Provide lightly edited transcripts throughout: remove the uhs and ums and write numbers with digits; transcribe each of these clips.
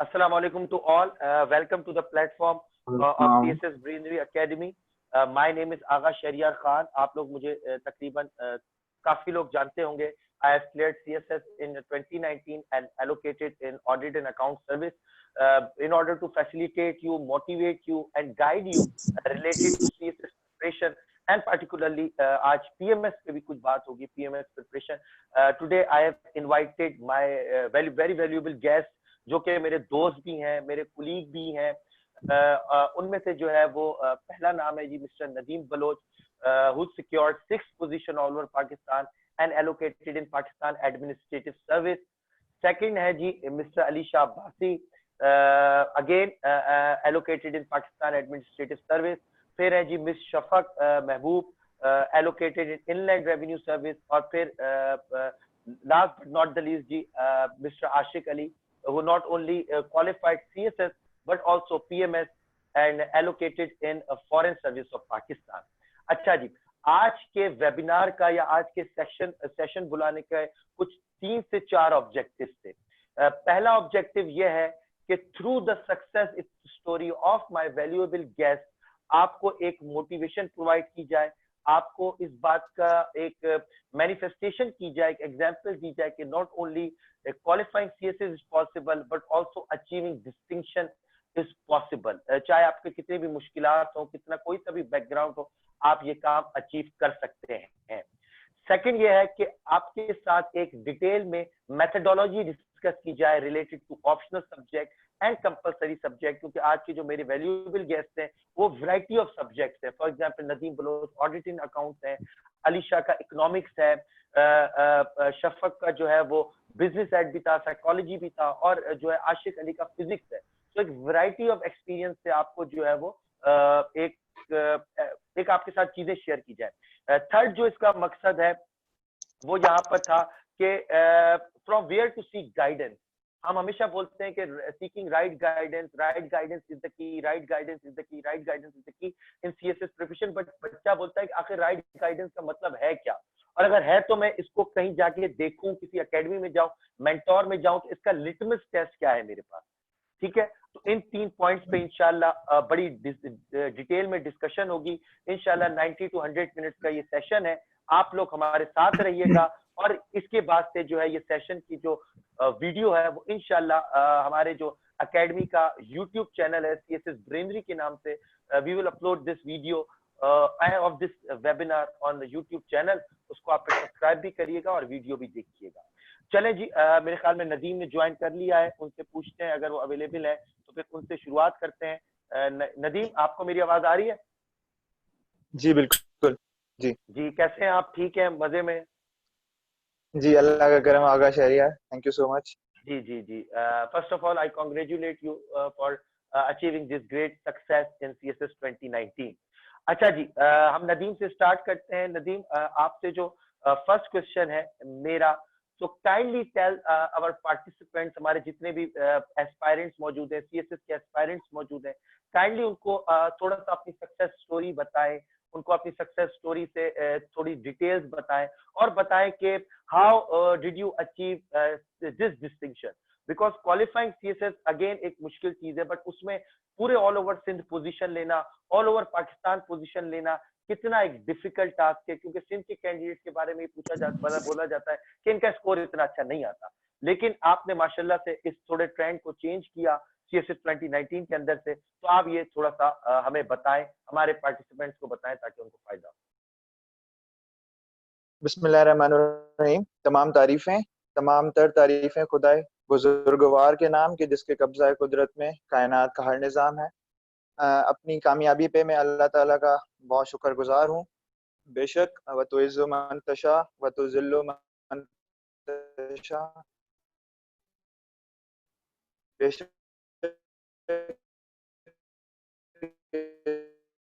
Assalamu alaikum to all. Welcome to the platform of CSS Greenery Academy. My name is Agha Shahryar Khan. आप लोग मुझे तकरीबन काफी लोग जानते होंगे. I have cleared CSS in 2019 and allocated in audit and account service in order to facilitate you, motivate you, and guide you related to CSS preparation. And particularly आज PMS पे भी कुछ बात होगी, PMS preparation. Today I have invited my very valuable guest, जो कि मेरे दोस्त भी हैं, मेरे कुलीग भी हैं. उनमें से जो है वो पहला नाम है जी mister Nadeem Baloch, who secured 6th position all over Pakistan and allocated in Pakistan Administrative Service. Second है जी mister Ali Shah Abbasi, again allocated in Pakistan Administrative Service. फिर है जी miss Shafaq Mehboob, allocated in Inland Revenue Service. और फिर last but not the least ji mister Ashiq Ali, who not only qualified CSS but also PMS and allocated in a foreign service of Pakistan. अच्छा जी, आज के webinar का या आज के सेशन बुलाने का कुछ 3 से 4 ऑब्जेक्टिव्स थे. पहला ऑब्जेक्टिव ये है कि through the success story of my valuable guest आपको एक मोटिवेशन प्रोवाइड की जाए, आपको इस बात का एक मैनिफेस्टेशन की जाए, एक एग्जांपल दी जाए कि not only qualifying CSS is possible but also achieving distinction is possible. चाहे आपके कितने भी मुश्किलात हो, कितना कोई सा भी बैकग्राउंड हो, आप ये काम अचीव कर सकते हैं. सेकंड ये है कि आपके साथ एक डिटेल में मेथोडोलॉजी डिस्कस की जाए related to optional subject and compulsory subject, क्योंकि आज के जो मेरे वैल्यूएबल गेस्ट हैं वो वैरायटी ऑफ सब्जेक्ट्स हैं. For example Nadeem Baloch auditing accounts है, अली शाह का इकोनॉमिक्स है, शफक का जो है वो बिजनेस एड भी था, साइकोलॉजी भी था, और जो है आशिक अली का फिजिक्स है. तो एक वैरायटी ऑफ एक्सपीरियंस से आपको जो है वो एक आपके साथ चीजें शेयर की जाए. थर्ड जो इसका मकसद है वो यहाँ पर था कि from where to seek guidance. हम हमेशा बोलते हैं कि seeking right guidance is the key, right guidance is the key, right guidance is the key in CSS preparation. But बच्चा बोलता है कि आखिर राइट गाइडेंस का मतलब है क्या, और अगर है तो मैं इसको कहीं जाके देखूं, किसी एकेडमी में जाऊं, मेंटोर में जाऊं, तो इसका लिटमस टेस्ट क्या है मेरे पास. ठीक है, तो इन 3 पॉइंट्स पे इंशाल्लाह बड़ी डिटेल में डिस्कशन होगी. इंशाल्लाह 90 to 100 मिनट्स का ये सेशन है. आप लोग हमारे साथ रहिएगा, और इसके बाद से जो है ये सेशन की जो वीडियो है वो इंशाल्लाह हमारे जो एकेडमी का यूट्यूब चैनल है सीएसएस ग्रीनरी के नाम से, we will upload this video of this webinar on the YouTube channel. उसको आप सब्सक्राइब भी करिएगा और वीडियो भी देखिएगा. चलें जी, मेरे ख्याल में नदीम ने ज्वाइन कर लिया है, उनसे पूछते हैं अगर वो अवेलेबल है तो फिर उनसे शुरुआत करते हैं. नदीम, आपको मेरी आवाज आ रही है? जी बिल्कुल. जी कैसे हैं आप? ठीक है, मजे में? जी, अल्लाह का करम. Agha Shehryar, thank you so much. जी. First of all I congratulate you for achieving this great success in CSS 2019. अच्छा जी, हम नदीम से स्टार्ट करते हैं. नदीम, आपसे जो फर्स्ट क्वेश्चन है मेरा, so kindly tell our participants, हमारे जितने भी एस्पायरेंट्स मौजूद हैं, सीएसएस के एस्पायरेंट्स मौजूद हैं, काइंडली उनको थोड़ा सा अपनी सक्सेस स्टोरी बताएं, उनको अपनी सक्सेस स्टोरी से थोड़ी डिटेल्स बताएं, और बताएं कि how did you achieve this distinction. Because qualifying CSS again एक मुश्किल चीज है, बट उसमें पूरे ऑल ओवर सिंध पोजीशन लेना, ऑल ओवर पाकिस्तान पोजीशन लेना कितना एक डिफिकल्ट टास्क है, क्योंकि सिंध के कैंडिडेट के बारे में बोला जाता है कि इनका स्कोर इतना अच्छा नहीं आता. लेकिन आपने माशाल्लाह से इस थोड़े ट्रेंड को चेंज किया सीएसएस 2019 के अंदर से. तो आप ये थोड़ा सा हमें बताएं, हमारे पार्टिसिपेंट्स को बताएं ताकि उनको फायदा हो. बिस्मिल्लाहिर्रहमानिर्रहीम. तमाम तर तारीफें खुदाए बुजुर्गवार के नाम के, जिसके कब्जा कुदरत में कायनात का हर निज़ाम है. अपनी कामयाबी पे मैं अल्लाह ताला का बहुत शुक्रगुजार हूँ. बेशक व तो इज़्ज़ु मन तशा व तो ज़िल्लु मन तशा, बेशक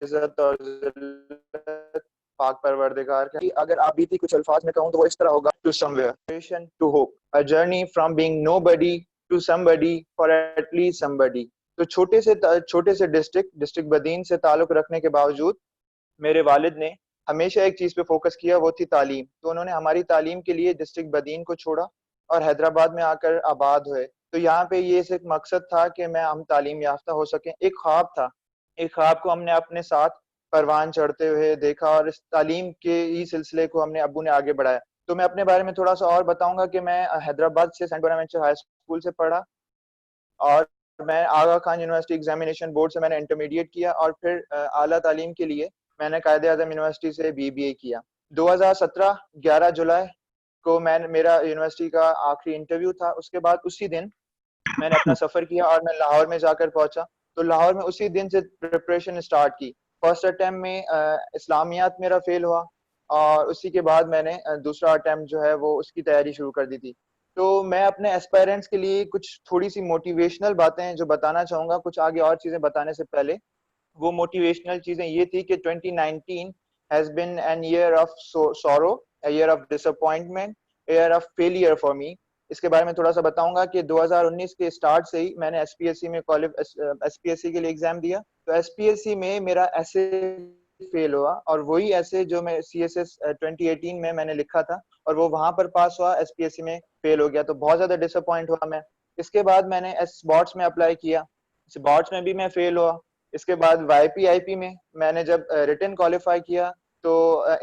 इज़्ज़त और ज़िल्लत पाक परवरदिगार की. अगर आप बीती कुछ अल्फाज में कहूँ तो वो इस तरह होगा: to somewhere, to hope, a journey from being nobody to somebody for at least somebody. तो छोटे से डिस्ट्रिक्ट बदीन से ताल्लुक रखने के बावजूद मेरे वालिद ने हमेशा एक चीज पे फोकस किया, वो थी तालीम. तो उन्होंने हमारी तालीम के लिए डिस्ट्रिक्ट बदीन को छोड़ा और हैदराबाद में आकर आबाद हुए. तो यहाँ पे ये एक मकसद था कि हम तालीम याफ्ता हो सकें। एक ख्वाब था, एक ख्वाब को हमने अपने साथ परवान चढ़ते हुए देखा और इस तालीम के ही सिलसिले को हमने अब्बू ने आगे बढ़ाया। तो मैं अपने बारे में थोड़ा सा और बताऊंगा कि मैं हैदराबाद से सेंट बोनावेंचर हाई स्कूल से पढ़ा और मैं आगा खान यूनिवर्सिटी एग्जामिनेशन बोर्ड से मैंने इंटरमीडिएट किया और फिर आला तालीम के लिए मैंने कायदे आज़म यूनिवर्सिटी से बीबीए किया। 2017 11 जुलाई को मेरा यूनिवर्सिटी का आखिरी इंटरव्यू था। उसके बाद उसी दिन मैंने अपना सफर किया और मैं लाहौर में जाकर पहुंचा। तो लाहौर में उसी दिन से प्रिपरेशन स्टार्ट की। फर्स्ट अटेम्प्ट में इस्लामियात मेरा फेल हुआ और उसी के बाद मैंने दूसरा अटेम्प्ट जो है वो उसकी तैयारी शुरू कर दी थी। तो मैं अपने एस्पायरेंट्स के लिए कुछ थोड़ी सी मोटिवेशनल बातें जो बताना चाहूंगा कुछ आगे और चीजें बताने से पहले। वो मोटिवेशनल चीजें ये थी कि 2019 has been an year of sorrow, a year of disappointment, a year of failure for me। इसके बारे में थोड़ा सा बताऊंगा कि 2019 के स्टार्ट से ही मैंने एसपीएससी में एसपीएससी के लिए एग्जाम दिया। तो एसपीएससी में मेरा ऐसे फेल हुआ और वही ऐसे जो मैं सीएसएस 2018 में मैंने लिखा था और वो वहां पर पास हुआ, एसपीएससी में फेल हो गया। तो बहुत ज्यादा डिसअपॉइंट हुआ मैं। इसके बाद मैंने एस बॉट्स में अप्लाई किया, बॉट्स में भी मैं फेल हुआ। इसके बाद वाईपी आईपी में मैंने जब रिटन क्वालिफाई किया तो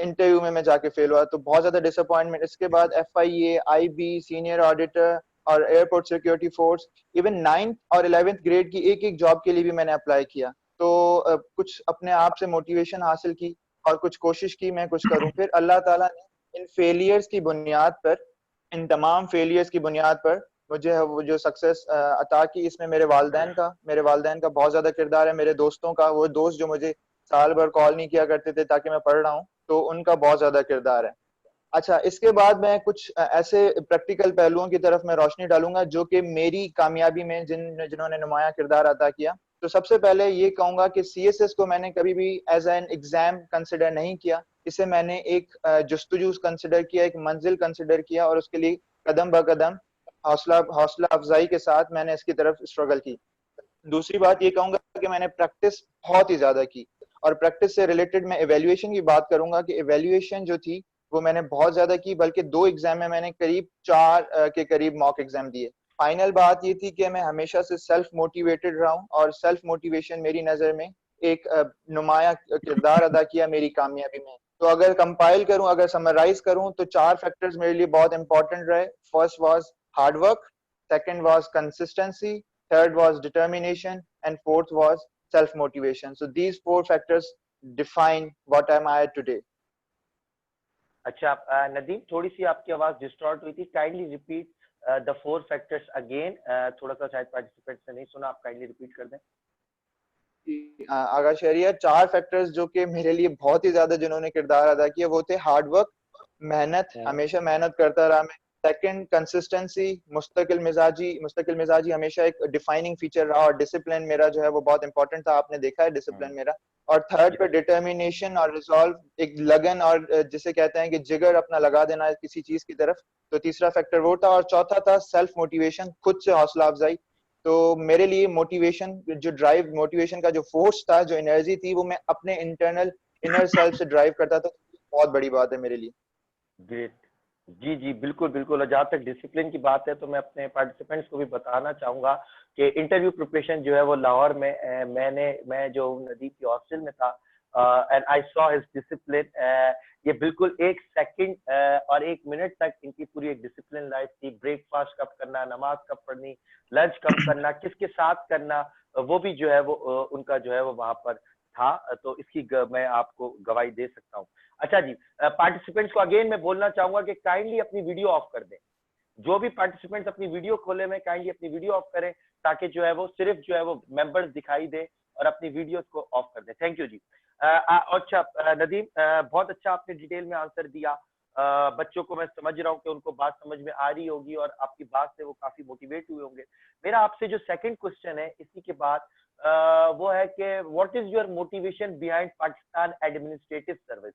इंटरव्यू में मैं जाके फेल हुआ, तो बहुत ज्यादा डिसअपॉइंटमेंट। इसके बाद एफआईए, आईबी, सीनियर ऑडिटर और airport security force, even 9th और 11th ग्रेड की एक एक जॉब के लिए भी मैंने अप्लाई किया। तो कुछ अपने आप से मोटिवेशन हासिल की और कुछ कोशिश की मैं कुछ करूं। फिर अल्लाह ताला ने इन फेलियर्स की बुनियाद पर, इन तमाम फेलियर्स की बुनियाद पर मुझे वो जो सक्सेस अता की, इसमें मेरे वालदैन का बहुत ज्यादा किरदार है, मेरे दोस्तों का, वो दोस्त जो मुझे साल भर कॉल नहीं किया करते थे ताकि मैं पढ़ रहा हूँ, तो उनका बहुत ज्यादा किरदार है। अच्छा, इसके बाद मैं कुछ ऐसे प्रैक्टिकल पहलुओं की तरफ मैं रोशनी डालूंगा जो कि मेरी कामयाबी में जिन्होंने नुमाया किरदार अदा किया। तो सबसे पहले ये कहूंगा कि सीएसएस को मैंने कभी भी एज एन एग्जाम कंसिडर नहीं किया। इसे मैंने एक जस्तुजू कंसिडर किया, एक मंजिल कंसिडर किया और उसके लिए कदम ब कदम हौसला हौसला अफजाई के साथ मैंने इसकी तरफ स्ट्रगल की। दूसरी बात ये कहूंगा कि मैंने प्रैक्टिस बहुत ही ज्यादा की और प्रैक्टिस से रिलेटेड मैं एवेल्युएशन की बात करूंगा कि एवेल्युएशन जो थी वो मैंने बहुत ज्यादा की, बल्कि 2 एग्जाम में मैंने करीब 4 के करीब मॉक एग्जाम दिए। फाइनल बात ये थी कि मैं हमेशा से सेल्फ मोटिवेटेड रहा हूं और सेल्फ मोटिवेशन मेरी नजर में एक नुमाया किरदार अदा किया मेरी कामयाबी में। तो अगर कंपाइल करूं, अगर समराइज करूं, तो 4 फैक्टर्स मेरे लिए बहुत इंपॉर्टेंट रहे। First was hard work, second was consistency, third was determination, and fourth was self motivation. So these 4 factors define what am I today. अच्छा, नदीम, थोड़ी सी आपकी आवाज डिस्टॉर्ट हुई थी। Kindly repeat the 4 factors again. थोड़ा सा शायद पार्टिसिपेंट से नहीं सुना, आप काइंडली रिपीट कर दें। आगा शहरिया, 4 फैक्टर्स जो कि मेरे लिए बहुत ही ज्यादा जिन्होंने किरदार अदा किया वो थे हार्ड वर्क, मेहनत, हमेशा मेहनत करता रहा मैं। सेकंड कंसिस्टेंसी, मुस्तकिल मिजाजी हमेशा एक डिफाइनिंग फीचर रहा और डिसिप्लिन मेरा जो है वो बहुत इंपॉर्टेंट था, आपने देखा है डिसिप्लिन मेरा। और थर्ड पे डिटर्मिनेशन और रिजॉल्व, एक लगन और जिसे कहते हैं कि जिगर अपना लगा देना किसी चीज की तरफ। तो तीसरा फैक्टर वो था और चौथा था सेल्फ मोटिवेशन, खुद से हौसला अफजाई। तो मेरे लिए मोटिवेशन, जो ड्राइव, मोटिवेशन का जो फोर्स था, जो एनर्जी थी, वो मैं अपने इंटरनल इनर सेल्फ से ड्राइव करता था। बहुत बड़ी बात है मेरे लिए। ग्रेट। जी जी, बिल्कुल बिल्कुल। और जहाँ तक डिसिप्लिन की बात है तो मैं अपने पार्टिसिपेंट्स को भी बताना चाहूंगा कि इंटरव्यू प्रिपरेशन जो है वो लाहौर में मैं जो नदीम की हॉस्टल में था, and I saw his discipline. ये बिल्कुल 1 सेकंड और 1 मिनट तक इनकी पूरी एक डिसिप्लिन लाइफ थी। ब्रेकफास्ट कब करना, नमाज कब पढ़नी, लंच कब करना, किसके साथ करना, वो भी जो है वो उनका जो है वो वहां पर था। तो इसकी मैं आपको गवाही दे सकता हूँ। अच्छा जी, पार्टिसिपेंट्स को अगेन मैं बोलना चाहूंगा कि काइंडली अपनी वीडियो ऑफ कर दें। जो भी पार्टिसिपेंट्स अपनी वीडियो खोले में काइंडली अपनी वीडियो ऑफ करें, ताकि जो है वो सिर्फ जो है वो मेंबर्स दिखाई दे और अपनी वीडियोस को ऑफ कर दें। थैंक यू जी। अच्छा, नदीम, बहुत अच्छा आपने डिटेल में आंसर दिया। बच्चों को मैं समझ रहा हूँ कि उनको बात समझ में आ रही होगी और आपकी बात से वो काफी मोटिवेट हुए होंगे। मेरा आपसे जो सेकंड क्वेश्चन है इसी के बाद, वो है कि what is your motivation behind Pakistan administrative service,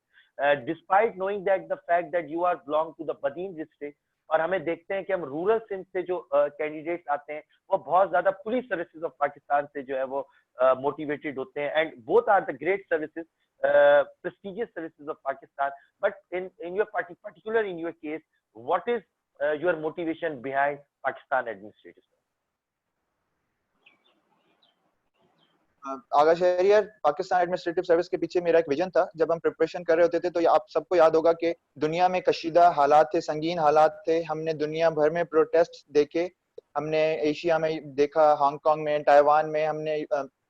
despite knowing that the fact that you are belong to the Badin district. और हमें देखते हैं कि हम रूरल सिंध से जो कैंडिडेट्स आते हैं वो बहुत ज्यादा पुलिस सर्विसेज ऑफ पाकिस्तान से जो है वो मोटिवेटेड होते हैं, and both are the great services, prestigious services of Pakistan. But in your particular in your case, what is your motivation behind Pakistan administrative service? Agha Shahryar, Pakistan administrative service के पीछे मेरा एक विजन था। जब हम प्रिपरेशन कर रहे होते थे तो आप सबको याद होगा कि दुनिया में कशीदा हालात थे, संगीन हालात थे। हमने दुनिया भर में प्रोटेस्ट देखे, हमने एशिया में देखा, हांगकांग में, ताइवान में, हमने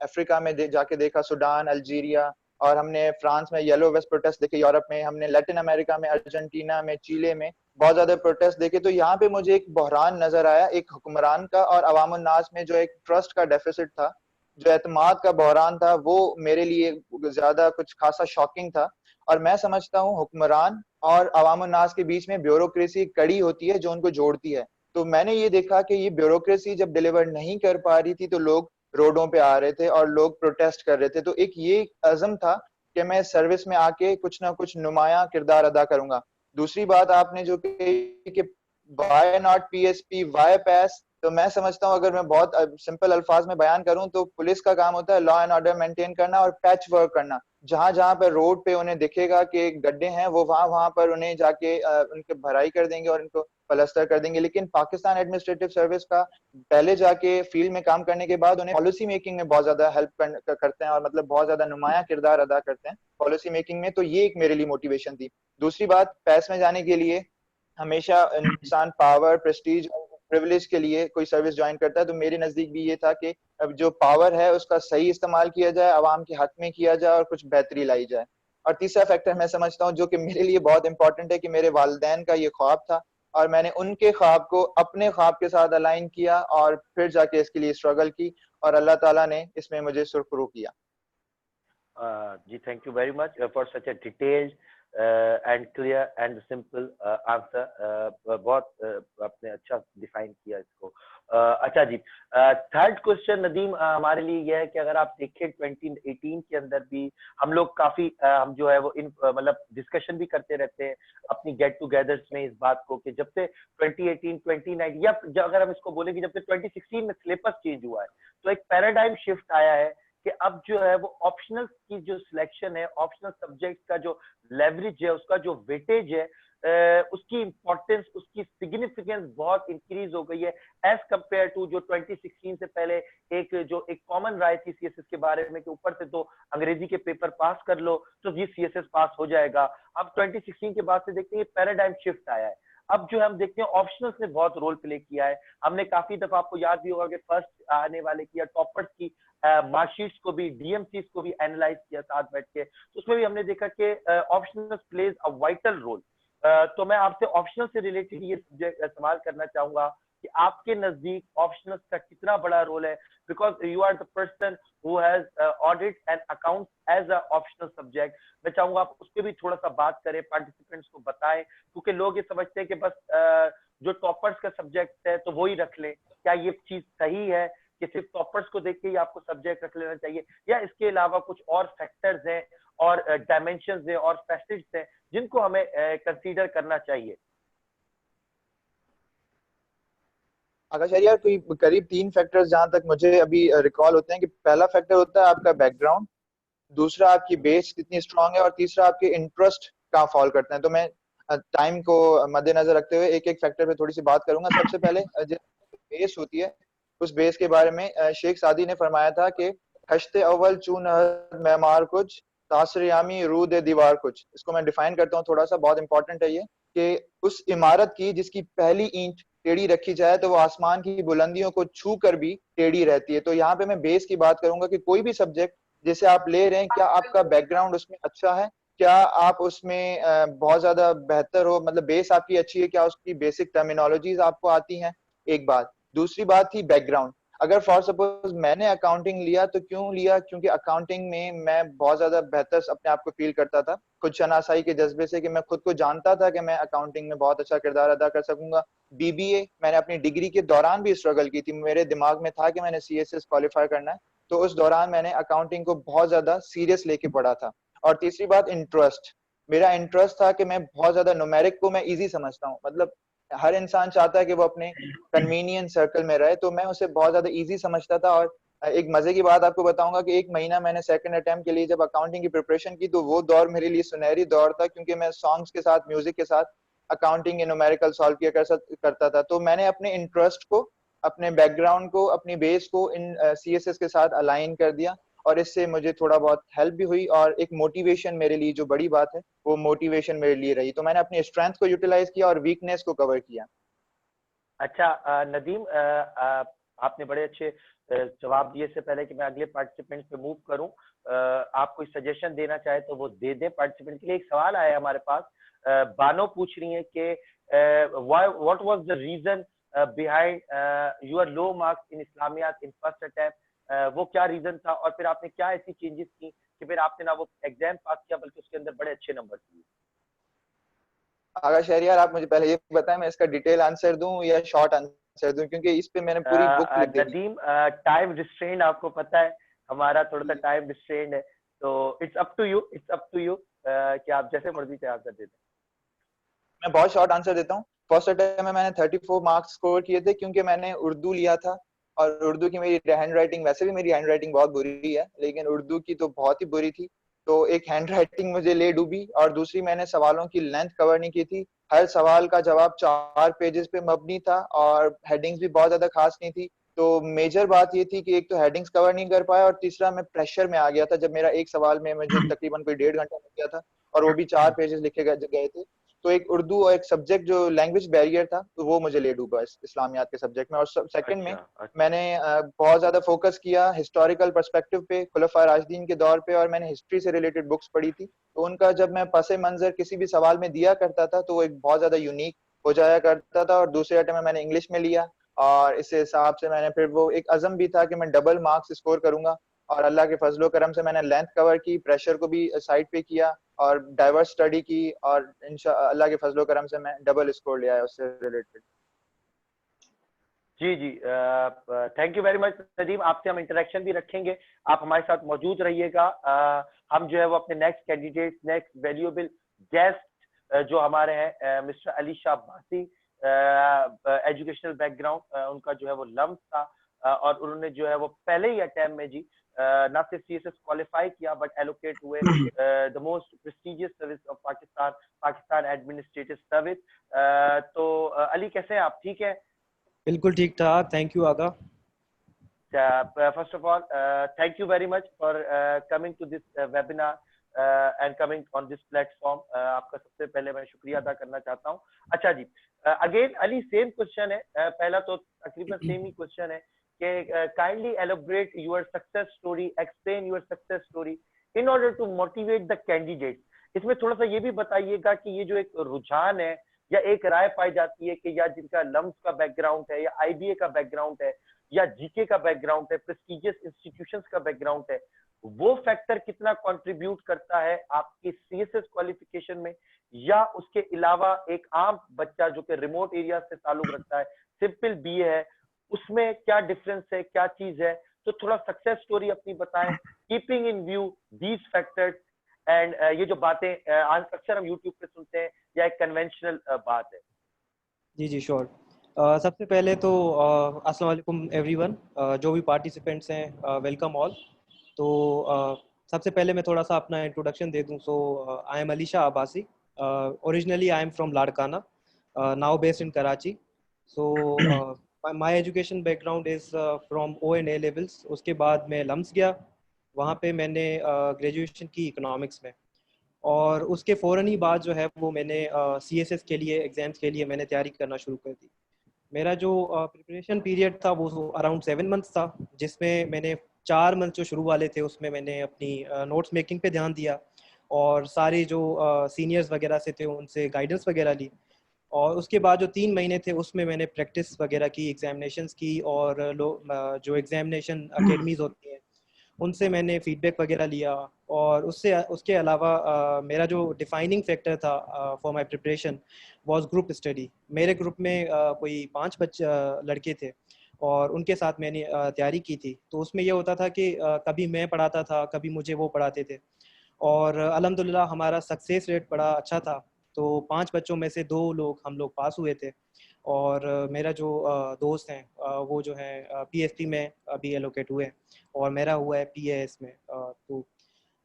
अफ्रीका में जाके देखा, सूडान, अल्जीरिया, और हमने फ्रांस में येलो वेस्ट प्रोटेस्ट देखे, यूरोप में, हमने लैटिन अमेरिका में, अर्जेंटीना में, चिले में बहुत ज्यादा प्रोटेस्ट देखे। तो यहाँ पे मुझे एक बहरान नजर आया, एक हुक्मरान का और अवाम उन्नास में जो एक ट्रस्ट का डेफिसिट था, जो एतमाद का बहरान था, वो मेरे लिए ज्यादा कुछ खासा शॉकिंग था। और मैं समझता हूँ हुक्मरान और अवाम उन्नास के बीच में ब्यूरोक्रेसी कड़ी होती है जो उनको जोड़ती है। तो मैंने ये देखा कि ये ब्यूरोक्रेसी जब डिलीवर नहीं कर पा रही थी तो लोग रोडों पे आ रहे थे और लोग प्रोटेस्ट कर रहे थे। तो एक ये अज़म था कि मैं सर्विस में आके कुछ ना कुछ नुमाया किरदार अदा करूंगा। दूसरी बात आपने जो कही कि वाई नॉट पीएसपी, वाई पैस, तो मैं समझता हूँ, अगर मैं बहुत सिंपल अल्फाज में बयान करूं, तो पुलिस का काम होता है लॉ एंड ऑर्डर मेंटेन करना और पैच वर्क करना। जहां जहां पर रोड पे उन्हें दिखेगा कि गड्ढे हैं, वो वहां वहां पर उन्हें जाके उनके भराई कर देंगे और इनको पलस्तर कर देंगे। लेकिन पाकिस्तान एडमिनिस्ट्रेटिव सर्विस का पहले जाके फील्ड में काम करने के बाद उन्हें पॉलिसी मेकिंग में बहुत ज्यादा हेल्प करते हैं और मतलब बहुत ज्यादा नुमाया किरदार अदा करते हैं पॉलिसी मेकिंग में। तो ये एक मेरे लिए मोटिवेशन थी। दूसरी बात, पैस में जाने के लिए हमेशा इंसान पावर, प्रेस्टीज, प्रिविलेज के लिए कोई सर्विस ज्वाइन करता है। तो मेरे नजदीक भी ये था कि अब जो पावर है उसका सही इस्तेमाल किया जाए, आवाम के हक में किया जाए और कुछ बेहतरी लाई जाए। और तीसरा फैक्टर मैं समझता हूँ जो कि मेरे लिए बहुत इंपॉर्टेंट है, कि मेरे वालिदैन का ये ख्वाब था और मैंने उनके ख्वाब को अपने ख्वाब के साथ अलाइन किया और फिर जाके इसके लिए स्ट्रगल की और अल्लाह ताला ने इसमें मुझे सुरखरू किया। जी, thank you very much for such a detailed and clear and simple answer. बहुत आपने अच्छा डिफाइन किया इसको। अच्छा जी, थर्ड क्वेश्चन नदीम हमारे लिए यह है कि अगर आप देखें 2018 के अंदर भी हम लोग काफी हम जो है वो इन मतलब डिस्कशन भी करते रहते हैं अपनी गेट टुगेदर्स में इस बात को कि जब से 2018, 2019 या अगर हम इसको बोले कि जब से 2016 में सिलेबस चेंज हुआ है तो एक पैराडाइम शिफ्ट आया है कि अब जो है वो ऑप्शनल की जो सिलेक्शन है, ऑप्शनल सब्जेक्ट का जो लेवरेज है, उसका जो वेटेज है, उसकी इंपॉर्टेंस, उसकी सिग्निफिकेंस बहुत इंक्रीज हो गई है एज कंपेयर टू जो 2016 से पहले एक कॉमन राय थी सीएसएस के बारे में कि ऊपर से तो अंग्रेजी के पेपर पास कर लो तो ये सीएसएस पास हो जाएगा। अब 2016 के बाद से देखते हैं पैराडाइम शिफ्ट आया है। अब जो हम देखते हैं ऑप्शनल्स ने बहुत रोल प्ले किया है। हमने काफी दफा, आपको याद भी होगा कि फर्स्ट आने वाले की या टॉपर्स की मार्कशीट्स को भी, डीएमसीज को भी एनालाइज किया साथ बैठ के, तो उसमें भी हमने देखा कि optional plays a vital role. तो मैं आपसे ऑप्शनल से रिलेटेड ये सवाल करना चाहूंगा कि आपके नजदीक ऑप्शनल का कितना बड़ा रोल है, because you are the person who has audit and accounts as a optional subject. मैं चाहूंगा आप उस पर भी थोड़ा सा बात करें, पार्टिसिपेंट्स को बताएं, क्योंकि लोग ये समझते हैं कि बस जो टॉपर्स का सब्जेक्ट है तो वो ही रख लें। क्या ये चीज सही है कि सिर्फ टॉपर्स को देख के ही आपको सब्जेक्ट रख लेना चाहिए, या इसके अलावा कुछ और फैक्टर्स हैं और डायमेंशंस हैं और फैसेट्स हैं जिनको हमें कंसीडर करना चाहिए? अगर शहर यार, कोई करीब 3 फैक्टर्स जहां तक मुझे अभी रिकॉल होते हैं, कि पहला फैक्टर होता है आपका बैकग्राउंड, दूसरा आपकी बेस कितनी स्ट्रांग है और तीसरा आपके इंटरेस्ट कहाँ फॉल करते हैं। तो मैं टाइम को मद्देनजर रखते हुए एक एक फैक्टर पे थोड़ी सी बात करूंगा। सबसे पहले जो बेस होती है, उस बेस के बारे में शेख सादी ने फरमाया था कि हश्ते अव्वल चून मैमार कुछ, तासरियामी रूद दीवार कुछ। इसको मैं डिफाइन करता हूँ थोड़ा सा, बहुत इंपॉर्टेंट है ये, कि उस इमारत की जिसकी पहली ईंट टेढ़ी रखी जाए तो वो आसमान की बुलंदियों को छू कर भी टेढ़ी रहती है। तो यहाँ पे मैं बेस की बात करूंगा कि कोई भी सब्जेक्ट जैसे आप ले रहे हैं, क्या आपका बैकग्राउंड उसमें अच्छा है, क्या आप उसमें बहुत ज्यादा बेहतर हो, मतलब बेस आपकी अच्छी है, क्या उसकी बेसिक टर्मिनोलॉजीज आपको आती हैं, एक बात। दूसरी बात थी बैकग्राउंड। अगर फॉर सपोज मैंने अकाउंटिंग लिया तो क्यों लिया, क्योंकि अकाउंटिंग में मैं बहुत ज्यादा बेहतर अपने आप को फील करता था, खुद शनासाई के जज्बे से, कि मैं खुद को जानता था कि मैं अकाउंटिंग में बहुत अच्छा किरदार अदा कर सकूंगा। बीबीए मैंने अपनी डिग्री के दौरान भी स्ट्रगल की थी, मेरे दिमाग में था कि मैंने सीएसएस क्वालिफाई करना है, तो उस दौरान मैंने अकाउंटिंग को बहुत ज्यादा सीरियस लेके पढ़ा था। और तीसरी बात, इंटरेस्ट। मेरा इंटरेस्ट था कि मैं बहुत ज्यादा न्यूमेरिक को मैं इजी समझता हूँ, मतलब हर इंसान चाहता है कि वो अपने कन्वीनियंस सर्कल में रहे, तो मैं उसे बहुत ज्यादा इजी समझता था। और एक मजे की बात आपको बताऊंगा कि 1 महीना मैंने सेकंड अटेम्प्ट के लिए जब अकाउंटिंग की प्रिपरेशन की, तो वो दौर मेरे लिए सुनहरी दौर था, क्योंकि मैं सॉन्ग्स के साथ, म्यूजिक के साथ अकाउंटिंग न्यूमेरिकल सॉल्व किया करता था। तो मैंने अपने इंटरेस्ट को, अपने बैकग्राउंड को, अपनी बेस को इन सीएसएस के साथ अलाइन कर दिया। और इससे मुझे थोड़ा बहुत हेल्प भी हुई और एक मोटिवेशन मेरे लिए जो बड़ी बात है वो मोटिवेशन मेरे लिए रही। तो मैंने अपनी स्ट्रेंथ को यूटिलाइज किया और वीकनेस को कवर किया। अच्छा नदीम, आपने बड़े अच्छे जवाब दिए। से पहले कि मैं अगले पार्टिसिपेंट पे मूव करूं, आप कोई सजेशन देना चाहे तो वो दे दें पार्टिसिपेंट के लिए। एक सवाल आया है हमारे पास, बानो पूछ रही है कि what was the reason behind your low marks in Islamiyat in first attempt. वो क्या रीजन था और फिर आपने क्या ऐसी चेंजेस की कि फिर आपने ना वो एग्जाम पास किया बल्कि उसके अंदर बड़े अच्छे नंबर दिए। अगर शहरियार आप मुझे पहले ये बताएं मैं इसका डिटेल आंसर दूं या शॉर्ट आंसर दूं, क्योंकि इस पे मैंने पूरी बुक लिख दी थी। नदीम, टाइम रिस्ट्रेंड आपको पता है, हमारा थोड़ा सा टाइम रिस्ट्रेंड है, तो it's up to you, it's up to you कि आप जैसे मर्जी से आंसर दे दें। मैं बहुत शॉर्ट आंसर देता हूँ। फर्स्ट अटेम्प्ट में मैंने 34 मार्क्स स्कोर किए थे क्योंकि मैंने उर्दू लिया था और उर्दू की मेरी हैंड राइटिंग, वैसे भी मेरी हैंड राइटिंग बहुत बुरी है लेकिन उर्दू की तो बहुत ही बुरी थी। तो एक हैंड राइटिंग मुझे ले डूबी और दूसरी मैंने सवालों की लेंथ कवर नहीं की थी। हर सवाल का जवाब 4 पेजेस पे मबनी था और हेडिंग्स भी बहुत ज्यादा खास नहीं थी। तो मेजर बात ये थी कि एक तो हेडिंग्स कवर नहीं कर पाया और तीसरा मैं प्रेशर में आ गया था जब मेरा एक सवाल में मुझे तकरीबन कोई 1.5 घंटा लग गया था और वो भी 4 पेजेस लिखे गए थे। तो एक उर्दू और एक सब्जेक्ट जो लैंग्वेज बैरियर था तो वो मुझे ले डूबा इस्लामियात के सब्जेक्ट में। और सेकंड में अच्छा अच्छा। मैंने बहुत ज्यादा फोकस किया हिस्टोरिकल पर्सपेक्टिव पे, खुलफा राशिदीन के दौर पे, और मैंने हिस्ट्री से रिलेटेड बुक्स पढ़ी थी। तो उनका जब मैं पसे मंजर किसी भी सवाल में दिया करता था तो वो एक बहुत ज्यादा यूनिक हो जाया करता था। और दूसरे अटेम्प्ट में मैंने इंग्लिश में लिया और इस हिसाब से मैंने फिर वो एक अज़म भी था कि मैं डबल मार्क्स स्कोर करूंगा। और अल्लाह के फजलो करम से मैंने लेंथ कवर की, प्रेशर को भी साइड पे किया और डाइवर्स स्टडी की और अल्लाह के फजलो करम से मैं डबल स्कोर ले आया उससे रिलेटेड। जी जी, thank you very much Nadeem, आपसे हम इंटरेक्शन भी रखेंगे, आप हमारे साथ मौजूद रहिएगा। हम जो है वो अपने next candidate, next valuable guest जो हमारे हैं, mister Ali Shah Abbasi, educational background उनका जो है वो लम्स था, और उन्होंने जो है वो पहले ही अटेम्प्ट में जी ना सिर्फ सीएसएस क्वालिफाई किया बट एलोकेट हुए the most prestigious service of Pakistan, Pakistan administrative service. तो अली कैसे हैं आप, ठीक है? बिल्कुल ठीक ठाक, thank you Agha. First of all, thank you very much for coming to this webinar and coming on this platform. आपका सबसे पहले मैं शुक्रिया अदा करना चाहता हूँ। अच्छा जी, अगेन अली सेम क्वेश्चन है, पहला तो तकरीबन सेम ही क्वेश्चन है कि kindly elaborate your success story, explain your success story in order to motivate the candidate. इसमें थोड़ा सा ये भी बताइएगा कि ये जो एक रुझान है या एक राय पाई जाती है कि या जिनका लम्स का बैकग्राउंड है या आईबीए का बैकग्राउंड है या जीके का बैकग्राउंड है, प्रेस्टिजियस इंस्टीट्यूशंस का बैकग्राउंड है, वो फैक्टर कितना कंट्रीब्यूट करता है आपकी सीएसएस क्वालिफिकेशन में, या उसके अलावा एक आम बच्चा जो कि रिमोट एरिया से ताल्लुक रखता है, सिंपल बीए है, उसमें क्या डिफरेंस है, क्या चीज है? तो थोड़ा सक्सेस स्टोरी अपनी बताएं, keeping in view these factors and ये जो बातें अक्सर हम यूट्यूब पे सुनते हैं या एक कन्वेंशनल बात है। जी जी श्योर। सबसे पहले तो अस्सलाम वालेकुम एवरीवन, जो भी पार्टिसिपेंट्स हैं, वेलकम ऑल। तो सबसे पहले मैं थोड़ा सा अपना इंट्रोडक्शन दे दूं। So I am Alisha Abbasi, originally I am from Larkana, now based in Karachi. So my education background is from O and A levels. उसके बाद मैं लम्स गया, वहाँ पे मैंने ग्रेजुएशन की इकोनॉमिक्स में, और उसके फ़ौरन ही बाद जो है वो मैंने सीएसएस के लिए एग्ज़ाम्स के लिए मैंने तैयारी करना शुरू कर दी। मेरा जो प्रिपरेशन पीरियड था वो अराउंड 7 मंथ्स था, जिसमें मैंने 4 मंथ जो शुरू वाले थे उसमें मैंने अपनी नोट्स मेकिंग पे ध्यान दिया और सारे जो सीनियर्स वगैरह से थे उनसे गाइडेंस वगैरह ली। और उसके बाद जो 3 महीने थे उसमें मैंने प्रैक्टिस वगैरह की, एग्जामिनेशंस की, और जो एग्जामिनेशन अकेडमीज़ होती हैं उनसे मैंने फीडबैक वगैरह लिया। और उससे उसके अलावा मेरा जो डिफाइनिंग फैक्टर था for my preparation was group study. मेरे ग्रुप में कोई 5 बच्चे लड़के थे और उनके साथ मैंने तैयारी की थी। तो उसमें ये होता था कि कभी मैं पढ़ाता था, कभी मुझे वो पढ़ाते थे, और अल्हम्दुलिल्लाह हमारा सक्सेस रेट बड़ा अच्छा था। तो 5 बच्चों में से 2 लोग हम लोग पास हुए थे। और मेरा जो दोस्त हैं वो जो है पीएसटी में अभी एलोकेट हुए हैं, और मेरा हुआ है पीएएस में। तो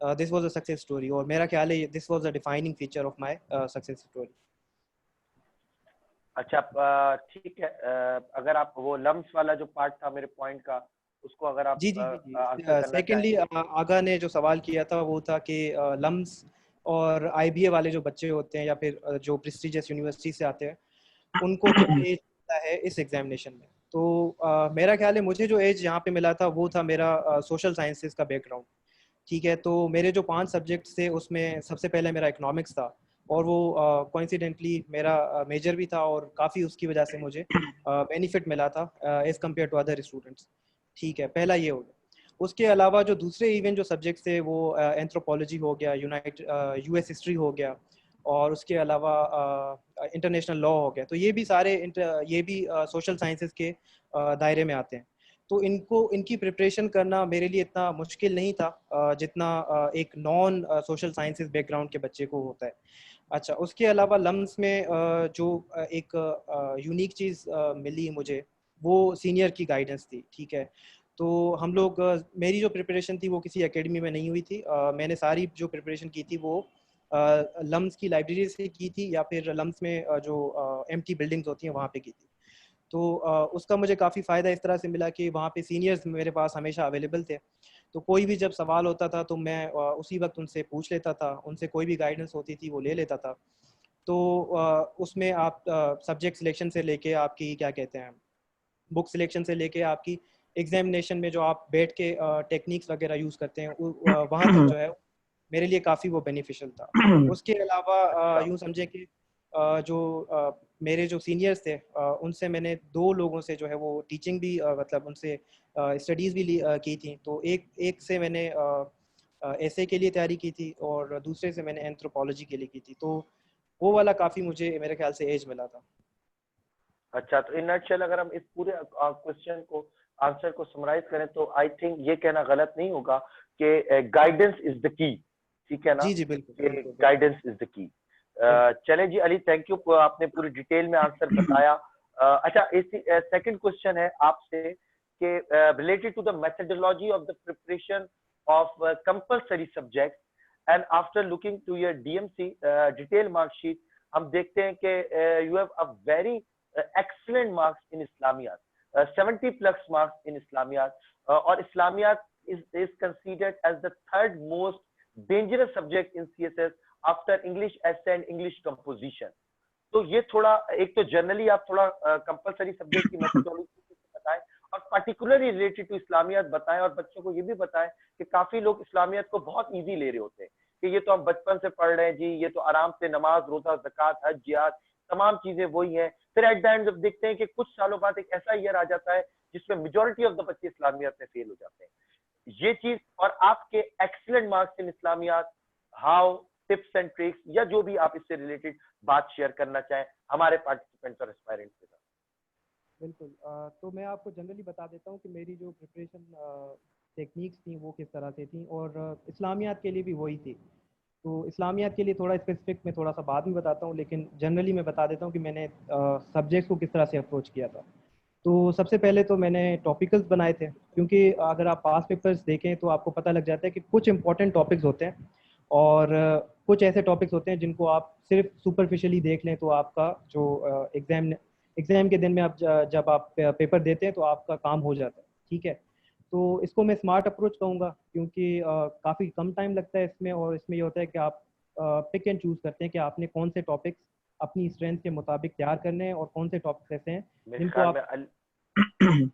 this was a success story, और मेरा ख्याल है this was a defining feature of my success story. अच्छा, ठीक है, अगर आप वो लम्स वाला जो पार्ट था मेरे पॉइंट का, उसको अगर आप जी जी जी जी आंसर करना सेकेंडली चाहें। आगा ने जो सवाल किया था वो था कि लम्स और आईबीए वाले जो बच्चे होते हैं या फिर जो प्रेस्टिजियस यूनिवर्सिटी से आते हैं उनको क्या एज मिलता है इस एग्जामिनेशन में। तो मेरा ख्याल है मुझे जो एज यहाँ पे मिला था वो था मेरा सोशल साइंसेज का बैकग्राउंड। ठीक है, तो मेरे जो 5 सब्जेक्ट्स थे उसमें सबसे पहले मेरा इकोनॉमिक्स था और वो कोइंसिडेंटली मेरा मेजर भी था और काफ़ी उसकी वजह से मुझे बेनिफिट मिला था as compare to other students. ठीक है, पहला ये हो गया। उसके अलावा जो दूसरे इवन जो सब्जेक्ट्स थे वो एंथ्रोपोलॉजी हो गया, यूएस हिस्ट्री हो गया और उसके अलावा इंटरनेशनल लॉ हो गया। तो ये भी सारे ये भी सोशल साइंसेज के दायरे में आते हैं। तो इनकी प्रिपरेशन करना मेरे लिए इतना मुश्किल नहीं था जितना एक नॉन सोशल साइंसेज बैकग्राउंड के बच्चे को होता है। अच्छा, उसके अलावा लम्स में जो एक यूनिक चीज़ मिली मुझे वो सीनियर की गाइडेंस थी। ठीक है, तो हम लोग मेरी जो प्रिपरेशन थी वो किसी एकेडमी में नहीं हुई थी। मैंने सारी जो प्रिपरेशन की थी वो लम्स की लाइब्रेरी से की थी या फिर लम्स में जो एम्प्टी बिल्डिंग्स होती हैं वहाँ पे की थी। तो उसका मुझे काफ़ी फ़ायदा इस तरह से मिला कि वहाँ पे सीनियर्स मेरे पास हमेशा अवेलेबल थे। तो कोई भी जब सवाल होता था तो मैं उसी वक्त उनसे पूछ लेता था, उनसे कोई भी गाइडेंस होती थी वो ले लेता था। तो उसमें आप सब्जेक्ट सिलेक्शन से लेके आपकी क्या कहते हैं बुक सिलेक्शन से लेके आपकी एग्जामिनेशन में जो आप बैठ के टेक्निक्स वगैरह यूज़ करते हैं वहाँ तक जो है मेरे लिए काफ़ी वो बेनिफिशियल था। उसके अलावा अच्छा। यूँ समझें कि जो मेरे जो सीनियर्स थे उनसे मैंने 2 लोगों से जो है वो टीचिंग भी मतलब उनसे स्टडीज़ भी की थी। तो एक एक से मैंने एसए के लिए तैयारी की थी और दूसरे से मैंने एंथ्रोपोलॉजी के लिए की थी। तो वो वाला काफ़ी मुझे मेरे ख्याल से एज मिला था। अच्छा, तो इन नटशेल अगर हम इस पूरे क्वेश्चन को आंसर को समराइज करें तो आई थिंक ये कहना गलत नहीं होगा कि गाइडेंस इज द की। ठीक है ना, जी, जी, बिल्कुल, कि बिल्कुल, बिल्कुल, गाइडेंस इज द की। बिल्कुल। चलें जी अली, थैंक यू, आपने पूरी डिटेल में आंसर बताया। अच्छा, इसी सेकंड क्वेश्चन है आपसे कि related to the methodology of the preparation of compulsory subject and after looking to your DMC detail marksheet, हम देखते हैं कि you have a very excellent marks in Islamiyat, 70 plus marks in Islamiyat, और Islamiyat is considered as the third most dangerous subject in CSS after English essay and English composition. तो ये थोड़ा, एक तो जनरली आप थोड़ा कंपलसरी सब्जेक्ट की methodology बताएं और पर्टिकुलरली रिलेटेड टू इस्लामियात बताएं, और बच्चों को ये भी बताएं कि काफी लोग इस्लामियात को बहुत इजी ले रहे होते हैं कि ये तो हम बचपन से पढ़ रहे हैं जी, ये तो आराम से नमाज रोजा ज़कात हज जिहाद तमाम चीजें वही हैं। फिर एट द एंड जब देखते हैं कि कुछ सालों बाद एक ऐसा ईयर आ जाता है जिसमें मेजोरिटी ऑफ द बच्चे इस्लामियात में फेल हो जाते हैं। ये चीज और आपके excellent marks in Islamiyat, how tips and tricks या जो भी आप इससे रिलेटेड बात शेयर करना चाहें हमारे पार्टिसिपेंट्स और एस्पायरेंट्स के साथ। बिल्कुल, तो मैं आपको जनरली बता देता हूँ कि मेरी जो प्रिपरेशन टेक्निक्स थी वो किस तरह से थी और इस्लामियात के लिए भी वही थी। तो इस्लामियात के लिए थोड़ा स्पेसिफिक मैं थोड़ा सा बाद में बताता हूँ, लेकिन जनरली मैं बता देता हूँ कि मैंने सब्जेक्ट्स को किस तरह से अप्रोच किया था। तो सबसे पहले तो मैंने टॉपिकल्स बनाए थे, क्योंकि अगर आप पास पेपर्स देखें तो आपको पता लग जाता है कि कुछ इंपॉर्टेंट टॉपिक्स होते हैं और कुछ ऐसे टॉपिक्स होते हैं जिनको आप सिर्फ सुपरफिशियली देख लें तो आपका जो एग्ज़ाम के दिन में आप जब आप पेपर देते हैं तो आपका काम हो जाता है। ठीक है, तो इसको मैं स्मार्ट अप्रोच कहूँगा, क्योंकि काफ़ी कम टाइम लगता है इसमें और इसमें ये होता है कि आप पिक एंड चूज़ करते हैं कि आपने कौन से टॉपिक्स अपनी स्ट्रेंथ के मुताबिक तैयार करने हैं और कौन से टॉपिक्स ऐसे हैं मेरे जिनको ख्याल में आप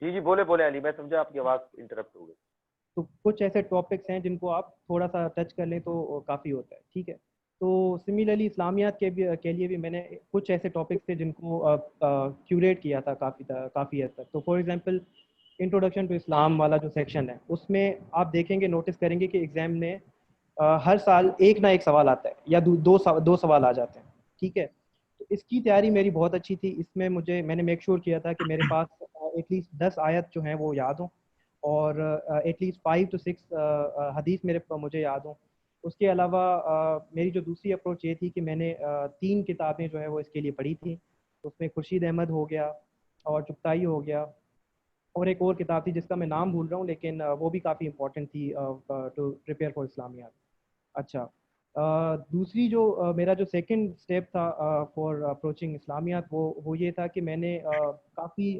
जी जी, बोले बोले अली, मैं समझा आपकी आवाज इंटरप्ट हो गई। तो कुछ ऐसे टॉपिक्स हैं जिनको आप थोड़ा सा टच कर लें तो काफ़ी होता है। ठीक है, तो सिमिलरली इस्लामियात के लिए भी मैंने कुछ ऐसे टॉपिक्स थे जिनको क्यूरेट किया था काफ़ी हद तक। तो for example introduction to Islam वाला जो सेक्शन है उसमें आप देखेंगे, नोटिस करेंगे कि एग्ज़ाम में हर साल एक ना एक सवाल आता है या दो सवाल आ जाते हैं। ठीक है, तो इसकी तैयारी मेरी बहुत अच्छी थी। इसमें मैंने मेक श्योर किया था कि मेरे पास एटलीस्ट 10 आयत जो हैं वो याद हों और एटलीस्ट 5 to 6 हदीस मुझे याद हों। उसके अलावा मेरी जो दूसरी अप्रोच ये थी कि मैंने 3 किताबें जो है वो इसके लिए पढ़ी थी। उसमें खुर्शीद अहमद हो गया और चुगताई हो गया और एक और किताब थी जिसका मैं नाम भूल रहा हूँ, लेकिन वो भी काफ़ी इंपॉर्टेंट थी टू प्रिपेयर फॉर इस्लामियात। अच्छा, दूसरी जो मेरा जो सेकंड स्टेप था फॉर अप्रोचिंग इस्लामियात वो ये था कि मैंने काफ़ी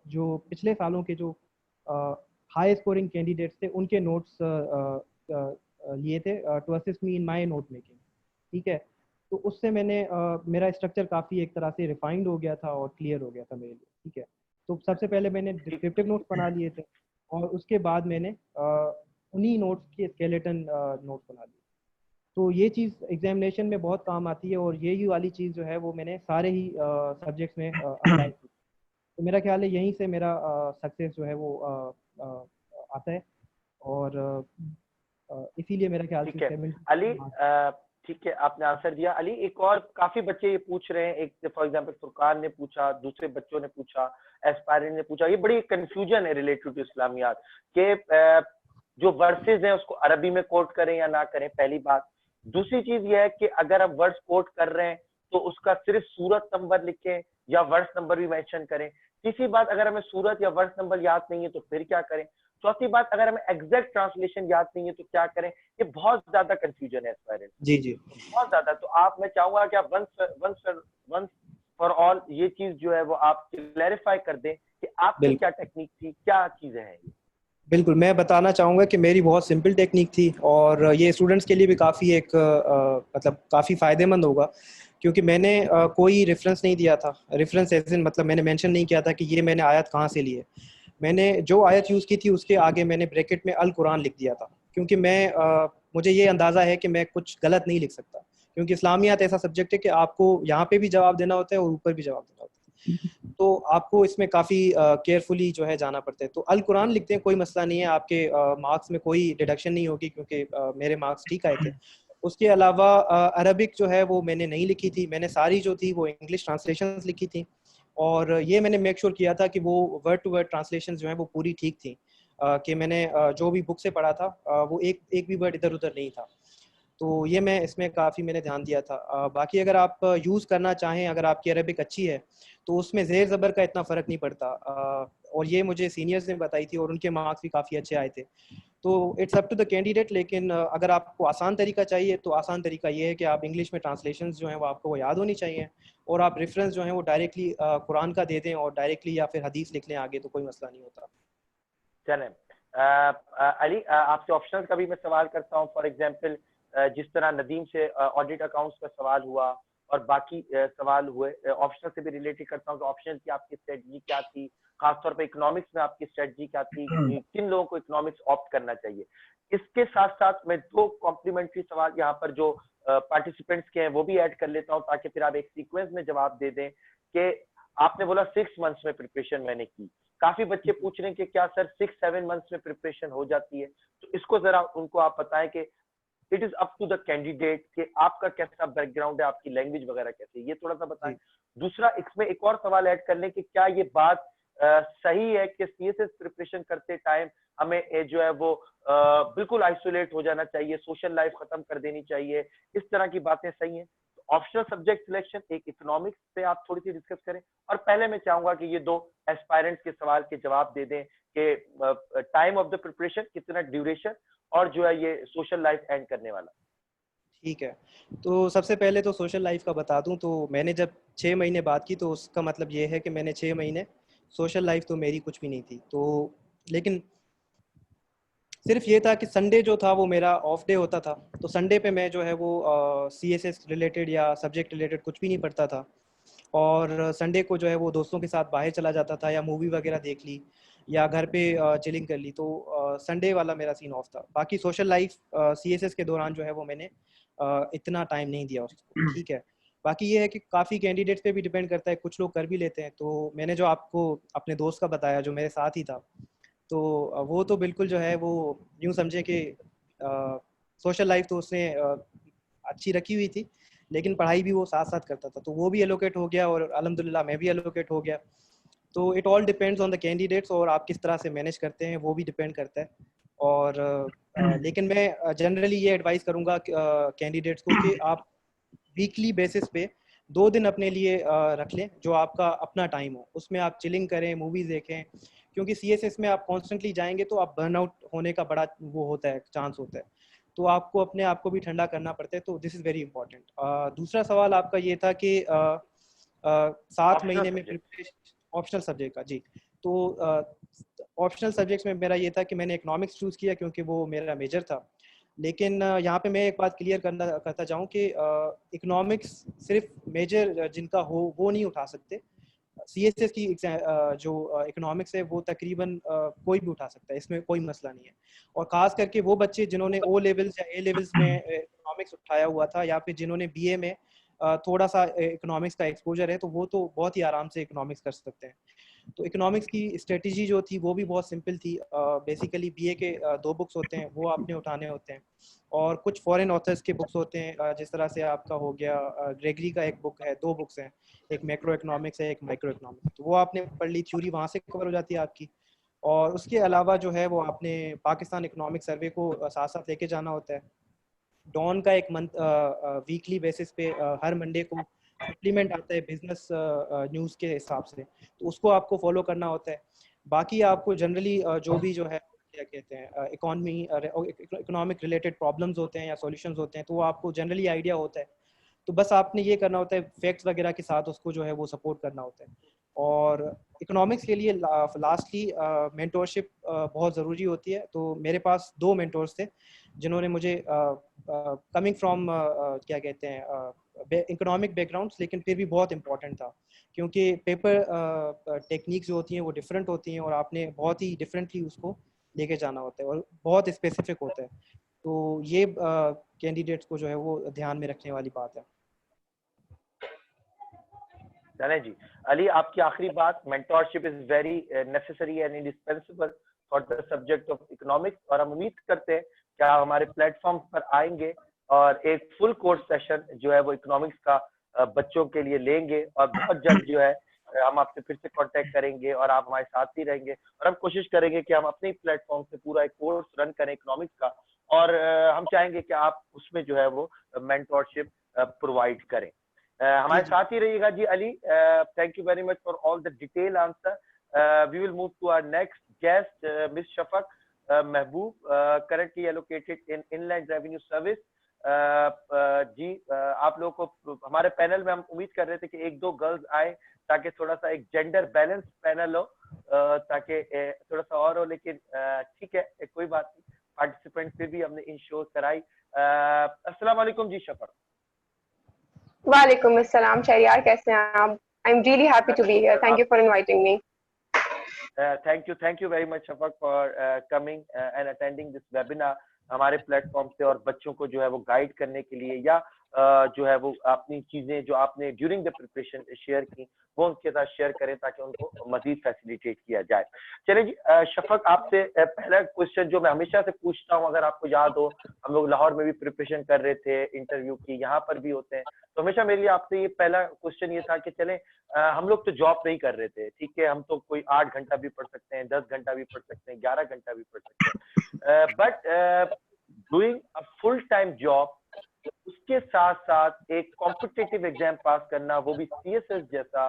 जो पिछले सालों के जो हाई स्कोरिंग कैंडिडेट्स थे उनके नोट्स लिए थे to assist me in my note making. ठीक है, तो उससे मैंने मेरा स्ट्रक्चर काफ़ी एक तरह से रिफाइंड हो गया था और क्लियर हो गया था मेरे लिए। ठीक है, तो सबसे पहले मैंने डिस्क्रिप्टिव नोट्स बना लिए थे और उसके बाद मैंने उन्हीं नोट्स के स्केलेटन नोट्स बना लिए। तो ये चीज़ एग्जामिनेशन में बहुत काम आती है और यही वाली चीज़ जो है वो मैंने सारे ही सब्जेक्ट्स में अप्लाई की। तो मेरा ख्याल है यहीं से मेरा सक्सेस जो है वो आता है और इसीलिए मेरा ख्याल से ठीक है 70 अली, ठीक है आपने आंसर दिया। अली, एक और काफी बच्चे ये पूछ रहे हैं, एक फॉर एग्जांपल फुरकान ने पूछा, दूसरे बच्चों ने पूछा, एस्पायरेंट ने पूछा, ये बड़ी कंफ्यूजन है रिलेटेड टू इस्लामियात के जो वर्सेस हैं उसको अरबी में कोट करें या ना करें, पहली बात। दूसरी चीज ये है कि अगर आप वर्ड्स कोट कर रहे हैं तो उसका सिर्फ सूरत नंबर लिखें या वर्ड्स नंबर भी मेंशन करें। तीसरी बात, अगर हमें सूरत या वर्ड्स नंबर याद नहीं है तो फिर क्या करें। चौथी बात, अगर हमें एग्जैक्ट ट्रांसलेशन याद नहीं है तो क्या करें। ये बहुत ज्यादा कंफ्यूजन है एस्पायरेंट, जी जी बहुत ज्यादा। तो आप, मैं चाहूंगा कि आप वंस फॉर ऑल ये चीज जो है वो आप क्लैरिफाई कर दें कि आपकी क्या टेक्निक थी, क्या चीजें हैं ये। बिल्कुल, मैं बताना चाहूँगा कि मेरी बहुत सिंपल टेक्निक थी और ये स्टूडेंट्स के लिए भी काफ़ी एक मतलब काफ़ी फ़ायदेमंद होगा, क्योंकि मैंने कोई रेफरेंस नहीं दिया था। रेफरेंस एज इन मतलब मैंने मेंशन नहीं किया था कि ये मैंने आयत कहाँ से ली है। मैंने जो आयत यूज़ की थी उसके आगे मैंने ब्रैकेट में अल कुरान लिख दिया था, क्योंकि मुझे ये अंदाज़ा है कि मैं कुछ गलत नहीं लिख सकता, क्योंकि इस्लामियात ऐसा सब्जेक्ट है कि आपको यहाँ पे भी जवाब देना होता है और ऊपर भी जवाब देना होता है, तो आपको इसमें काफ़ी केयरफुली जो है जाना पड़ता है। तो अल कुरान लिखते हैं, कोई मसला नहीं है, आपके मार्क्स में कोई डिडक्शन नहीं होगी, क्योंकि मेरे मार्क्स ठीक आए थे। उसके अलावा अरबिक जो है वो मैंने नहीं लिखी थी, मैंने सारी जो थी वो इंग्लिश ट्रांसलेशंस लिखी थी और ये मैंने मेक श्योर किया था कि वो वर्ड टू वर्ड ट्रांसलेशन जो है वो पूरी ठीक थी, कि मैंने जो भी बुक से पढ़ा था वो एक भी वर्ड इधर उधर नहीं था। तो ये मैं इसमें काफ़ी मैंने ध्यान दिया था। बाकी अगर आप यूज़ करना चाहें, अगर आपकी अरबिक अच्छी है तो उसमें ज़ेर ज़बर का इतना फ़र्क नहीं पड़ता, और ये मुझे सीनियर्स ने बताई थी और उनके मार्क्स भी काफ़ी अच्छे आए थे। तो it's up to the candidate, लेकिन अगर आपको आसान तरीका चाहिए तो आसान तरीका ये है कि आप इंग्लिश में ट्रांसलेशंस जो हैं वो आपको वो याद होनी चाहिए और आप रेफरेंस जो हैं वो डायरेक्टली कुरान का दे दें और डायरेक्टली या फिर हदीस लिख लें आगे, तो कोई मसला नहीं होता। चलें, अली, आपसे ऑप्शनल का भी मैं सवाल करता हूँ। फॉर एग्जांपल जिस तरह नदीम से ऑडिट अकाउंट्स का सवाल हुआ और बाकी सवाल हुए, ऑप्शनल से भी रिलेटेड करता हूँ कि ऑप्शनल की आपकी स्ट्रेटजी क्या थी, खासतौर पे इकोनॉमिक्स में आपकी स्ट्रेटजी क्या थी, किन लोगों को इकोनॉमिक्स ऑप्ट करना चाहिए। इसके साथ साथ मैं दो कॉम्प्लीमेंट्री सवाल यहाँ पर जो पार्टिसिपेंट्स के हैं वो भी ऐड कर लेता हूँ, ताकि फिर आप एक सीक्वेंस में जवाब दे दें। कि आपने बोला 6 मंथ्स में प्रिपरेशन मैंने की, काफी बच्चे पूछ रहे हैं कि क्या सर 6-7 मंथ्स में प्रिपरेशन हो जाती है, तो इसको जरा उनको आप बताएं कि it is up to the candidate कि आपका कैसा बैकग्राउंड है, आपकी लैंग्वेज वगैरह कैसी है, ये थोड़ा सा बताएं। दूसरा, इसमें एक और सवाल ऐड कर लें कि क्या ये बात सही है कि सीएसएस प्रिपरेशन करते टाइम हमें जो है वो बिल्कुल आइसोलेट हो जाना चाहिए, सोशल लाइफ खत्म कर देनी चाहिए, इस तरह की बातें सही हैं। ऑप्शनल सब्जेक्ट सिलेक्शन, एक इकोनॉमिक्स पे आप थोड़ी सी डिस्कस करें, और पहले मैं चाहूंगा कि ये दो एस्पायरेंट्स के सवाल के जवाब दे दें कि टाइम ऑफ द प्रिपरेशन कितना, ड्यूरेशन, और जो है ये सोशल लाइफ एंड करने वाला। ठीक है, तो सबसे पहले तो सोशल लाइफ का बता दूं, तो मैंने जब 6 महीने बात की तो उसका मतलब ये है कि मैंने 6 महीने सोशल लाइफ तो मेरी कुछ भी नहीं थी। तो लेकिन सिर्फ ये था कि संडे जो था वो मेरा ऑफ डे होता था, तो संडे पे मैं जो है वो सीएसएस रिलेटेड या सब्जेक्ट रिलेटेड कुछ भी नहीं पढ़ता था, और संडे को जो है वो दोस्तों के साथ बाहर चला जाता था या मूवी वगैरह देख ली या घर पे चिलिंग कर ली। तो संडे वाला मेरा सीन ऑफ था। बाकी सोशल लाइफ सीएसएस के दौरान जो है वो मैंने इतना टाइम नहीं दिया उसको। ठीक है, बाकी ये है कि काफ़ी कैंडिडेट्स पे भी डिपेंड करता है, कुछ लोग कर भी लेते हैं। तो मैंने जो आपको अपने दोस्त का बताया जो मेरे साथ ही था, तो वो तो बिल्कुल जो है वो यूँ समझे कि सोशल लाइफ तो उसने अच्छी रखी हुई थी, लेकिन पढ़ाई भी वो साथ साथ करता था, तो वो भी एलोकेट हो गया और अल्हम्दुलिल्लाह मैं भी एलोकेट हो गया। तो it all depends on the candidates, और आप किस तरह से मैनेज करते हैं वो भी डिपेंड करता है। और लेकिन मैं जनरली ये एडवाइस करूँगा कैंडिडेट्स को कि आप वीकली बेसिस पे 2 दिन अपने लिए रख लें जो आपका अपना टाइम हो, उसमें आप चिलिंग करें, मूवीज़ देखें, क्योंकि सीएसएस में आप कॉन्स्टेंटली जाएंगे तो आप बर्नआउट होने का बड़ा वो होता है, चांस होता है, तो आपको अपने आप को भी ठंडा करना पड़ता है। तो दिस इज़ वेरी इंपॉर्टेंट। दूसरा सवाल आपका ये था कि 7 ऑप्शनल महीने में सब्जेक्ट, प्रिपरेशन, ऑप्शनल सब्जेक्ट का, जी, तो ऑप्शनल सब्जेक्ट्स में मेरा ये था कि मैंने इकोनॉमिक्स चूज़ किया क्योंकि वो मेरा मेजर था। लेकिन यहाँ पे मैं एक बात क्लियर करता चाहूँ कि इकोनॉमिक्स सिर्फ मेजर जिनका हो वो नहीं उठा सकते। CSS की जो इकोनॉमिक्स है वो तकरीबन कोई भी उठा सकता है, इसमें कोई मसला नहीं है। और ख़ास करके वो बच्चे जिन्होंने O लेवल्स या A लेवल्स में इकोनॉमिक्स उठाया हुआ था, या फिर जिन्होंने BA में थोड़ा सा इकोनॉमिक्स का एक्सपोजर है, तो वो तो बहुत ही आराम से इकोनॉमिक्स कर सकते हैं। तो इकोनॉमिक्स की स्ट्रेटजी जो थी वो भी बहुत सिंपल थी। बेसिकली BA के 2 बुक्स होते हैं, वो आपने उठाने होते हैं, और कुछ फॉरेन ऑथर्स के बुक्स होते हैं, जिस तरह से आपका हो गया ग्रेगरी का एक बुक है, 2 बुक्स हैं, एक मैक्रो इकोनॉमिक्स है, एक माइक्रो इकोनॉमिक्स। तो वो आपने पढ़ ली, थ्योरी वहाँ से कवर हो जाती है आपकी। और उसके अलावा जो है वो आपने पाकिस्तान इकोनॉमिक सर्वे को साथ साथ लेके जाना होता है। डॉन का एक मंथ वीकली बेसिस पे हर मंडे को सप्लीमेंट आता है बिजनेस न्यूज़ के हिसाब से, तो उसको आपको फॉलो करना होता है। बाकी आपको जनरली जो है क्या कहते हैं इकोनॉमिक रिलेटेड प्रॉब्लम्स होते हैं या सॉल्यूशंस होते हैं, तो वो आपको जनरली आइडिया होता है। तो बस आपने ये करना होता है, फैक्ट्स वगैरह के साथ उसको जो है वो सपोर्ट करना होता है। और इकोनॉमिक्स के लिए लास्टली मेंटोरशिप बहुत ज़रूरी होती है। तो मेरे पास 2 मेंटोर्स थे जिन्होंने मुझे कमिंग फ्रॉम क्या कहते हैं इकोनॉमिक बैकग्राउंड्स, लेकिन फिर भी बहुत इंपॉर्टेंट था क्योंकि पेपर टेक्निक्स जो होती हैं वो डिफरेंट होती हैं और आपने बहुत ही डिफरेंटली उसको लेके जाना होता है और बहुत स्पेसिफिक होता है। तो ये कैंडिडेट्स को जो है वो ध्यान में रखने वाली बात है। चलें जी, अली आपकी आखिरी बात, mentorship is very necessary and indispensable for the subject of economics, और हम उम्मीद करते हैं कि आप हमारे प्लेटफॉर्म पर आएंगे और एक फुल कोर्स सेशन जो है वो इकोनॉमिक्स का बच्चों के लिए लेंगे, और बहुत जल्द जो है हम आपसे फिर से कांटेक्ट करेंगे और आप हमारे साथ ही रहेंगे, और हम कोशिश करेंगे कि हम अपने प्लेटफॉर्म से पूरा एक कोर्स रन करें इकोनॉमिक्स का, और हम चाहेंगे कि आप उसमें जो है वो मेंटोरशिप प्रोवाइड करें। हमारे साथ ही रहिएगा जी Ali. Thank you very much for all the detail answer. We will move to our next guest, miss Shafaq Mehboob, currently allocated in inland revenue service. जी, आप लोगों को हमारे पैनल में हम उम्मीद कर रहे थे कि 1-2 गर्ल्स आए ताकि थोड़ा सा एक जेंडर बैलेंस पैनल हो, ताकि थोड़ा सा और हो, लेकिन ठीक है, कोई बात नहीं, पार्टिसिपेंट फिर भी हमने इंश्योर कराई। अस्सलाम वालेकुम जी शफक। वालेकुम अस्सलाम शहरियार, कैसे हैं आप? I am really happy to be here, thank you for inviting me. Thank you very much Shafaq for coming and attending this webinar हमारे प्लेटफॉर्म से, और बच्चों को जो है वो गाइड करने के लिए, या जो है वो अपनी चीजें जो आपने ड्यूरिंग द प्रिपरेशन शेयर की वो उनके साथ शेयर करें ताकि उनको मजीद फैसिलिटेट किया जाए। चलिए जी, शफक आपसे पहला क्वेश्चन जो मैं हमेशा से पूछता हूँ, अगर आपको याद हो, हम लोग लाहौर में भी प्रिपरेशन कर रहे थे इंटरव्यू की, यहाँ पर भी होते हैं, तो हमेशा मेरे लिए आपसे ये पहला क्वेश्चन ये था कि चले हम लोग तो जॉब नहीं कर रहे थे, ठीक है, हम तो कोई 8 घंटा भी पढ़ सकते हैं, 10 घंटा भी पढ़ सकते हैं, 11 घंटा भी पढ़ सकते हैं, but doing a full time job, उसके साथ साथ एक कॉम्पिटिटिव एग्जाम पास करना, वो भी CSS जैसा,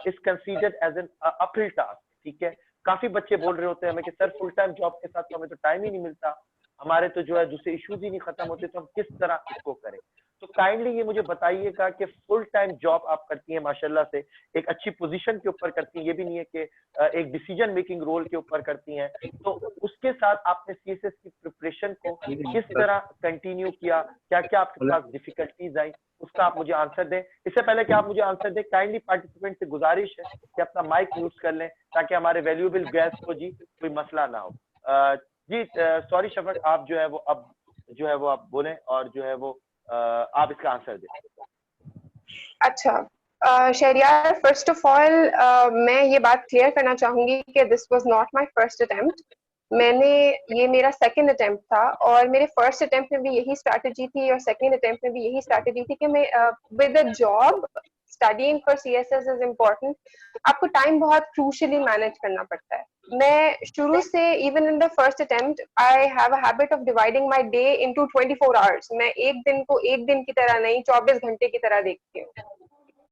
is considered as an uphill task. ठीक है, काफी बच्चे बोल रहे होते हैं हमें कि सर फुल टाइम जॉब के साथ तो हमें तो टाइम ही नहीं मिलता, हमारे तो जो है दूसरे इश्यूज ही नहीं खत्म होते, तो हम किस तरह इसको करें। तो काइंडली ये मुझे बताइएगा कि फुल टाइम जॉब आप करती हैं माशाल्लाह से, एक अच्छी पोजीशन के ऊपर करती हैं, ये भी नहीं है कि एक डिसीजन मेकिंग रोल के ऊपर करती हैं, तो उसके साथ आपने CSS की प्रिपरेशन को किस तरह कंटिन्यू किया, क्या क्या आपके पास डिफिकल्टीज आई, उसका आप मुझे आंसर दें। इससे पहले कि आप मुझे आंसर दें, काइंडली पार्टिसिपेंट से गुजारिश है कि अपना माइक म्यूट कर लें ताकि हमारे वैल्यूएबल गेस्ट को जी कोई मसला ना हो। जी सॉरी शफक, आप जो है वो अब जो है वो आप बोलें और जो है वो आप इसका आंसर दें। अच्छा शहरियार, फर्स्ट ऑफ ऑल मैं ये बात क्लियर करना चाहूंगी कि this was not my first attempt. ये मेरा सेकंड अटेम्प्ट था, और मेरे फर्स्ट अटेम्प्ट में भी यही स्ट्रैटेजी थी और सेकंड अटेम्प्ट में भी यही स्ट्रैटेजी थी कि मैं with a job studying for CSS is important. आपको टाइम बहुत क्रूशली मैनेज करना पड़ता है। मैं शुरू से, even in the first attempt, I have a habit of dividing my day into 24 hours. मैं एक दिन को एक दिन की तरह नहीं, 24 घंटे की तरह देखती हूँ।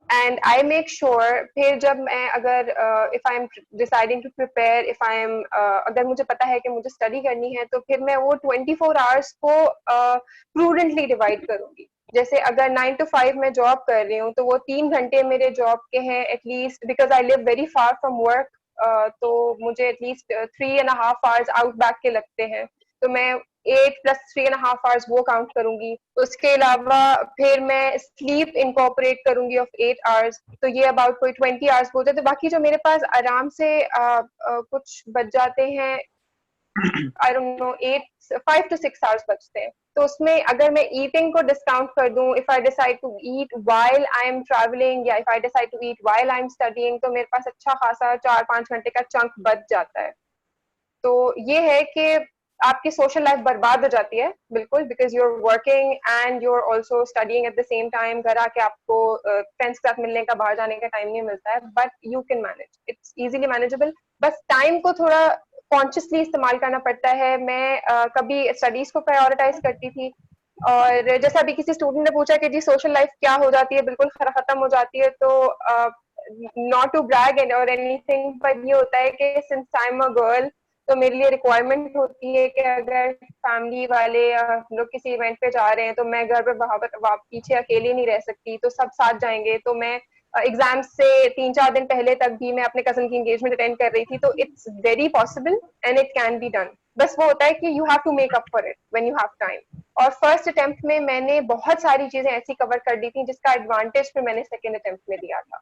एंड आई मेक श्योर, फिर जब मैं अगर if I am deciding to prepare, if I am अगर मुझे पता है कि मुझे स्टडी करनी है, तो फिर मैं वो 24 आवर्स को प्रूडेंटली डिवाइड करूंगी। जैसे अगर 9 to 5 मैं जॉब कर रही हूँ, तो वो 3 घंटे मेरे जॉब के हैं at least, because I live very far from work, तो मुझे एटलीस्ट 3.5 आवर्स आउट बैक के लगते हैं, तो मैं 8 + 3.5 आवर्स वो काउंट करूंगी। उसके अलावा फिर मैं स्लीप इनकॉर्पोरेट करूंगी ऑफ 8 आवर्स, तो ये अबाउट कोई 20 आवर्स बोलते हैं। तो बाकी जो मेरे पास आराम से कुछ बच जाते हैं, I don't know 5 to 6 hours बचते हैं। तो उसमें अगर मैं ईटिंग को डिस्काउंट कर दूं, if I decide to eat while I am travelling या if I decide to eat while I am studying, तो मेरे पास अच्छा खासा 4-5 घंटे का चंक बच जाता है। तो ये है कि आपकी सोशल लाइफ बर्बाद हो जाती है बिल्कुल, because you are working and you are also studying at the same time. घर आके आपको फ्रेंड्स के साथ मिलने का, बाहर जाने का टाइम नहीं मिलता है, but you can manage, it's easily manageable. बस टाइम को थोड़ा कॉन्शियसली इस्तेमाल करना पड़ता है। मैं कभी स्टडीज को प्रायोरिटाइज करती थी, और जैसे अभी किसी स्टूडेंट ने पूछा कि जी सोशल लाइफ क्या हो जाती है, बिल्कुल खत्म हो जाती है, तो नॉट टू ब्रैग और एनीथिंग, पर ये होता है कि since I am a girl, तो मेरे लिए रिक्वायरमेंट होती है कि अगर फैमिली वाले लोग किसी इवेंट पे जा रहे हैं तो मैं घर पे पीछे अकेली नहीं रह सकती, तो सब साथ जाएंगे। तो मैं एग्जाम से 3-4 दिन पहले तक भी मैं अपने कजन की एंगेजमेंट अटेंड कर रही थी। तो it's very possible and it can be done. बस वो होता है कि you have to make up for it when you have time. और फर्स्ट अटेम्प्ट में मैंने बहुत सारी चीजें ऐसी कवर कर दी थी जिसका एडवांटेज फिर मैंने सेकेंड अटेम्प्ट में दिया था।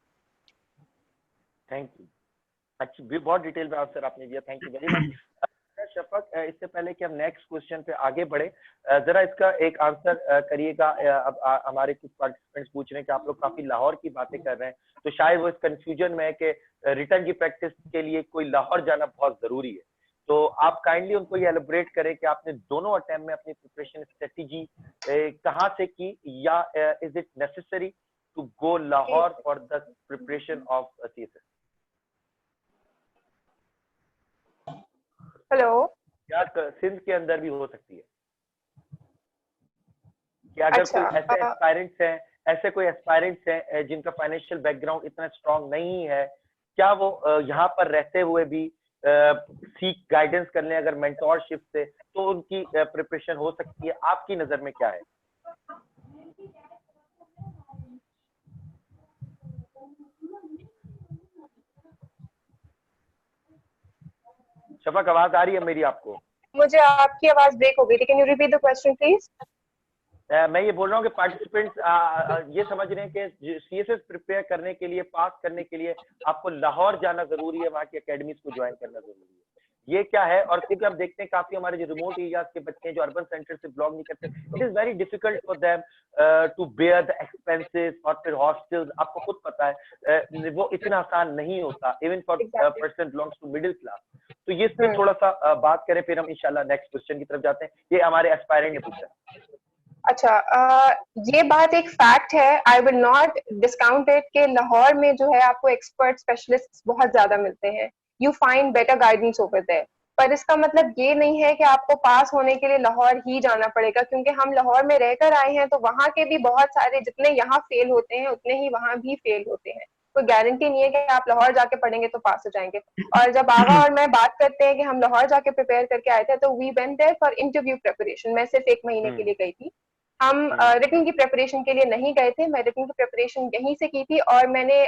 Thank you. अच्छी बहुत डिटेल में आंसर आपने दिया, thank you very much. Shafaq, इससे पहले कि हम नेक्स्ट क्वेश्चन पे आगे बढ़े, जरा इसका एक आंसर करिएगा। अब हमारे कुछ पार्टिसिपेंट्स पूछ रहे हैं कि आप लोग काफी लाहौर की बातें कर रहे हैं, तो शायद वो इस कंफ्यूजन में है कि रिटर्न की प्रैक्टिस के लिए कोई लाहौर जाना बहुत जरूरी है। तो आप काइंडली उनको ये एलिब्रेट करें कि आपने दोनों अटेम्प्ट में अपनी प्रिपरेशन स्ट्रेटेजी कहाँ से की, या is it necessary to go Lahore for the preparation of CSS? Hello, क्या सिंध के अंदर भी हो सकती है? कि अगर अच्छा, कोई ऐसे एस्पायरेंट्स हैं, ऐसे कोई एस्पायरेंट्स हैं जिनका फाइनेंशियल बैकग्राउंड इतना स्ट्रांग नहीं है, क्या वो यहाँ पर रहते हुए भी सीख गाइडेंस कर लें अगर मेंटोरशिप से, तो उनकी प्रिपरेशन हो सकती है? आपकी नजर में क्या है? शफक, आवाज आ रही है मेरी आपको? मुझे आपकी आवाज ब्रेक हो गई थी, can you repeat the question please? मैं ये बोल रहा हूँ कि पार्टिसिपेंट्स ये समझ रहे हैं कि CSS प्रिपेयर करने के लिए, पास करने के लिए आपको लाहौर जाना जरूरी है, वहाँ की अकेडमीज को ज्वाइन करना जरूरी है। ये क्या है? और क्योंकि हम देखते हैं काफी हमारे जो रिमोट एरियाज के बच्चे हैं जो अर्बन सेंटर से बिलोंग नहीं करते, it is very difficult for them to bear the expenses, और फिर हॉस्टल्स, आपको खुद पता है वो इतना आसान नहीं होता, even for person belongs to middle class. तो ये इस पे थोड़ा सा बात करें, फिर हम इंशाल्लाह नेक्स्ट क्वेश्चन की तरफ जाते हैं। ये हमारे एस्पायरेंट ने पूछा। अच्छा, ये बात एक फैक्ट है, I will not discount it, कि लाहौर में जो है आपको एक्सपर्ट स्पेशलिस्ट बहुत ज्यादा मिलते हैं, you find better guidance over there. पर इसका मतलब ये नहीं है कि आपको पास होने के लिए लाहौर ही जाना पड़ेगा, क्योंकि हम लाहौर में रहकर आए हैं, तो वहाँ के भी बहुत सारे, जितने यहाँ फेल होते हैं उतने ही वहाँ भी फेल होते हैं। कोई गारंटी नहीं है कि आप लाहौर जाके पढ़ेंगे तो पास हो जाएंगे। और जब आगा और मैं बात करते हैं कि हम लाहौर जाके प्रिपेयर करके आए थे, तो we went there for interview preparation. मैं सिर्फ 1 महीने के लिए गई थी, हम रिटन की प्रिपरेशन के लिए नहीं गए थे। मैं रिटन की प्रिपरेशन यहीं से की थी, और मैंने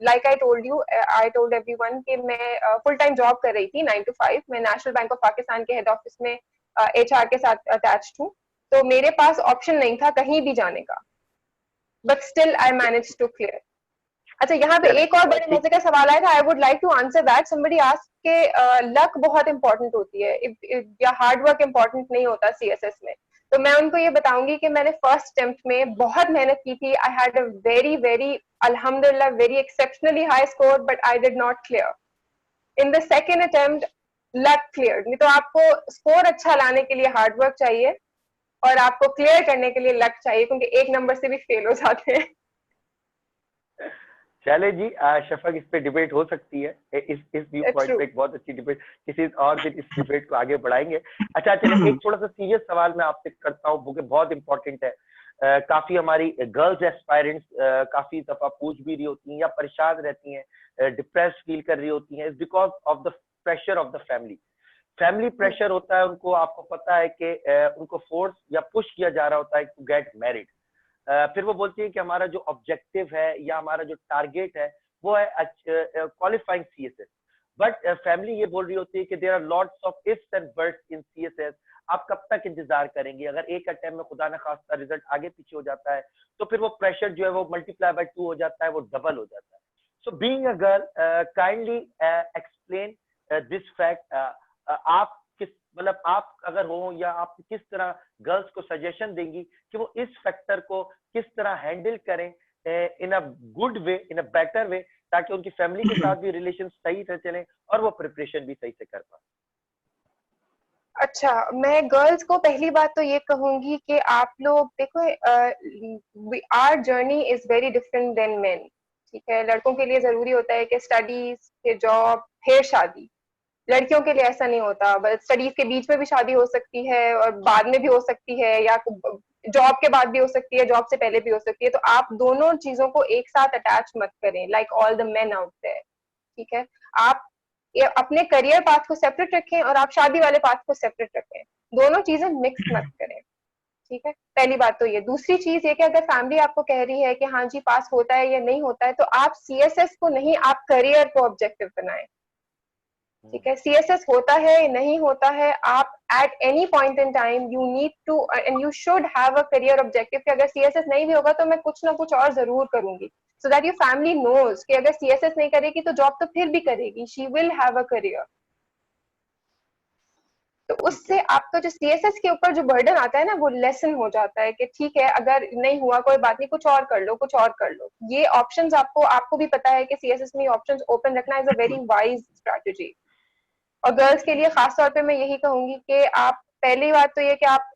लाइक आई टोल्ड एवरीवन कि मैं फुल टाइम जॉब कर रही थी 9 to 5। मैं नेशनल बैंक ऑफ पाकिस्तान के हेड ऑफिस में HR के साथ अटैच्ड हूँ, तो मेरे पास ऑप्शन नहीं था कहीं भी जाने का, but still I manage to clear. अच्छा, यहाँ पे एक और बड़े मजे का सवाल आया था, I would like to answer that. Somebody asked के लक बहुत इंपॉर्टेंट होती है या हार्ड वर्क इंपॉर्टेंट नहीं होता CSS में। तो मैं उनको ये बताऊंगी कि मैंने फर्स्ट अटेम्प्ट में बहुत मेहनत की थी। आई हैड अ वेरी अल्हम्दुलिल्लाह very exceptionally high score, but I did not clear. In the second attempt luck clear. नहीं तो आपको स्कोर अच्छा लाने के लिए हार्ड वर्क चाहिए, और आपको क्लियर करने के लिए लक चाहिए, क्योंकि 1 नंबर से भी फेल हो जाते हैं। चले जी, शफक, इस पे डिबेट हो सकती है, इस व्यू पॉइंट पे एक बहुत अच्छी डिबेट, किसी और दिन इस डिबेट को आगे बढ़ाएंगे। अच्छा, चलिए एक थोड़ा सा सीरियस सवाल मैं आपसे करता हूँ, वो बहुत इंपॉर्टेंट है। काफी हमारी गर्ल्स एस्पायरेंट्स काफी दफा पूछ भी रही होती हैं या परेशान रहती हैं, डिप्रेस्ड फील कर रही होती हैं, because of the pressure of the family pressure होता है उनको। आपको पता है कि उनको फोर्स या पुश किया जा रहा होता है टू गेट मैरिड। फिर वो बोलती है कि हमारा जो ऑब्जेक्टिव है या हमारा जो टारगेट है वो है क्वालिफाइंग CSS। बट फैमिली ये बोल रही होती है कि there are lots of ifs and buts in CSS, आप कब तक इंतजार करेंगे, अगर एक अटेम्प्ट में खुदा न खास्ता रिजल्ट आगे पीछे हो जाता है तो फिर वो प्रेशर जो है वो मल्टीप्लाई बाय 2 हो जाता है, वो डबल हो जाता है। So being a girl, kindly explain this fact, आप किस मतलब आप अगर हो या आप किस तरह गर्ल्स को सजेशन देंगी कि वो इस फैक्टर को किस तरह हैंडल करें इन a good way, in a better way, ताकि उनकी फैमिली के साथ भी रिलेशन सही से चले और वो प्रिपरेशन भी सही से कर पाए। अच्छा, मैं गर्ल्स को पहली बात तो ये कहूंगी कि आप लोग देखो, our journey is very different than men. ठीक है, लड़कों के लिए जरूरी होता है कि स्टडीज, फिर जॉब, फिर शादी। लड़कियों के लिए ऐसा नहीं होता, बस स्टडीज के बीच में भी शादी हो सकती है और बाद में भी हो सकती है, या जॉब के बाद भी हो सकती है, जॉब से पहले भी हो सकती है। तो आप दोनों चीजों को एक साथ अटैच मत करें, like all the men out there. ठीक है, आप ये अपने करियर पाथ को सेपरेट रखें और आप शादी वाले पाथ को सेपरेट रखें, दोनों चीजें मिक्स मत करें। ठीक है, पहली बात तो ये। दूसरी चीज ये कि अगर फैमिली आपको कह रही है कि हाँ जी पास होता है या नहीं होता है, तो आप सीएसएस को नहीं, आप करियर को ऑब्जेक्टिव बनाएं। ठीक है, सीएसएस होता है नहीं होता है, आप at any point in time you need to end you should have a career objective कि अगर सीएसएस नहीं भी होगा तो मैं कुछ ना कुछ और जरूर करूंगी, so that your family knows कि अगर सीएसएस नहीं करेगी तो जॉब तो फिर भी करेगी, she will have a career. तो उससे आपका जो सीएसएस के ऊपर जो बर्डन आता है ना, वो लेसन हो जाता है कि ठीक है अगर नहीं हुआ कोई बात नहीं, कुछ और कर लो, कुछ और कर लो। ये ऑप्शंस आपको भी पता है कि सीएसएस में ऑप्शंस ओपन रखना is a very wise strategy. और गर्ल्स के लिए खास तौर पे मैं यही कहूंगी कि आप, पहली बात तो ये कि आप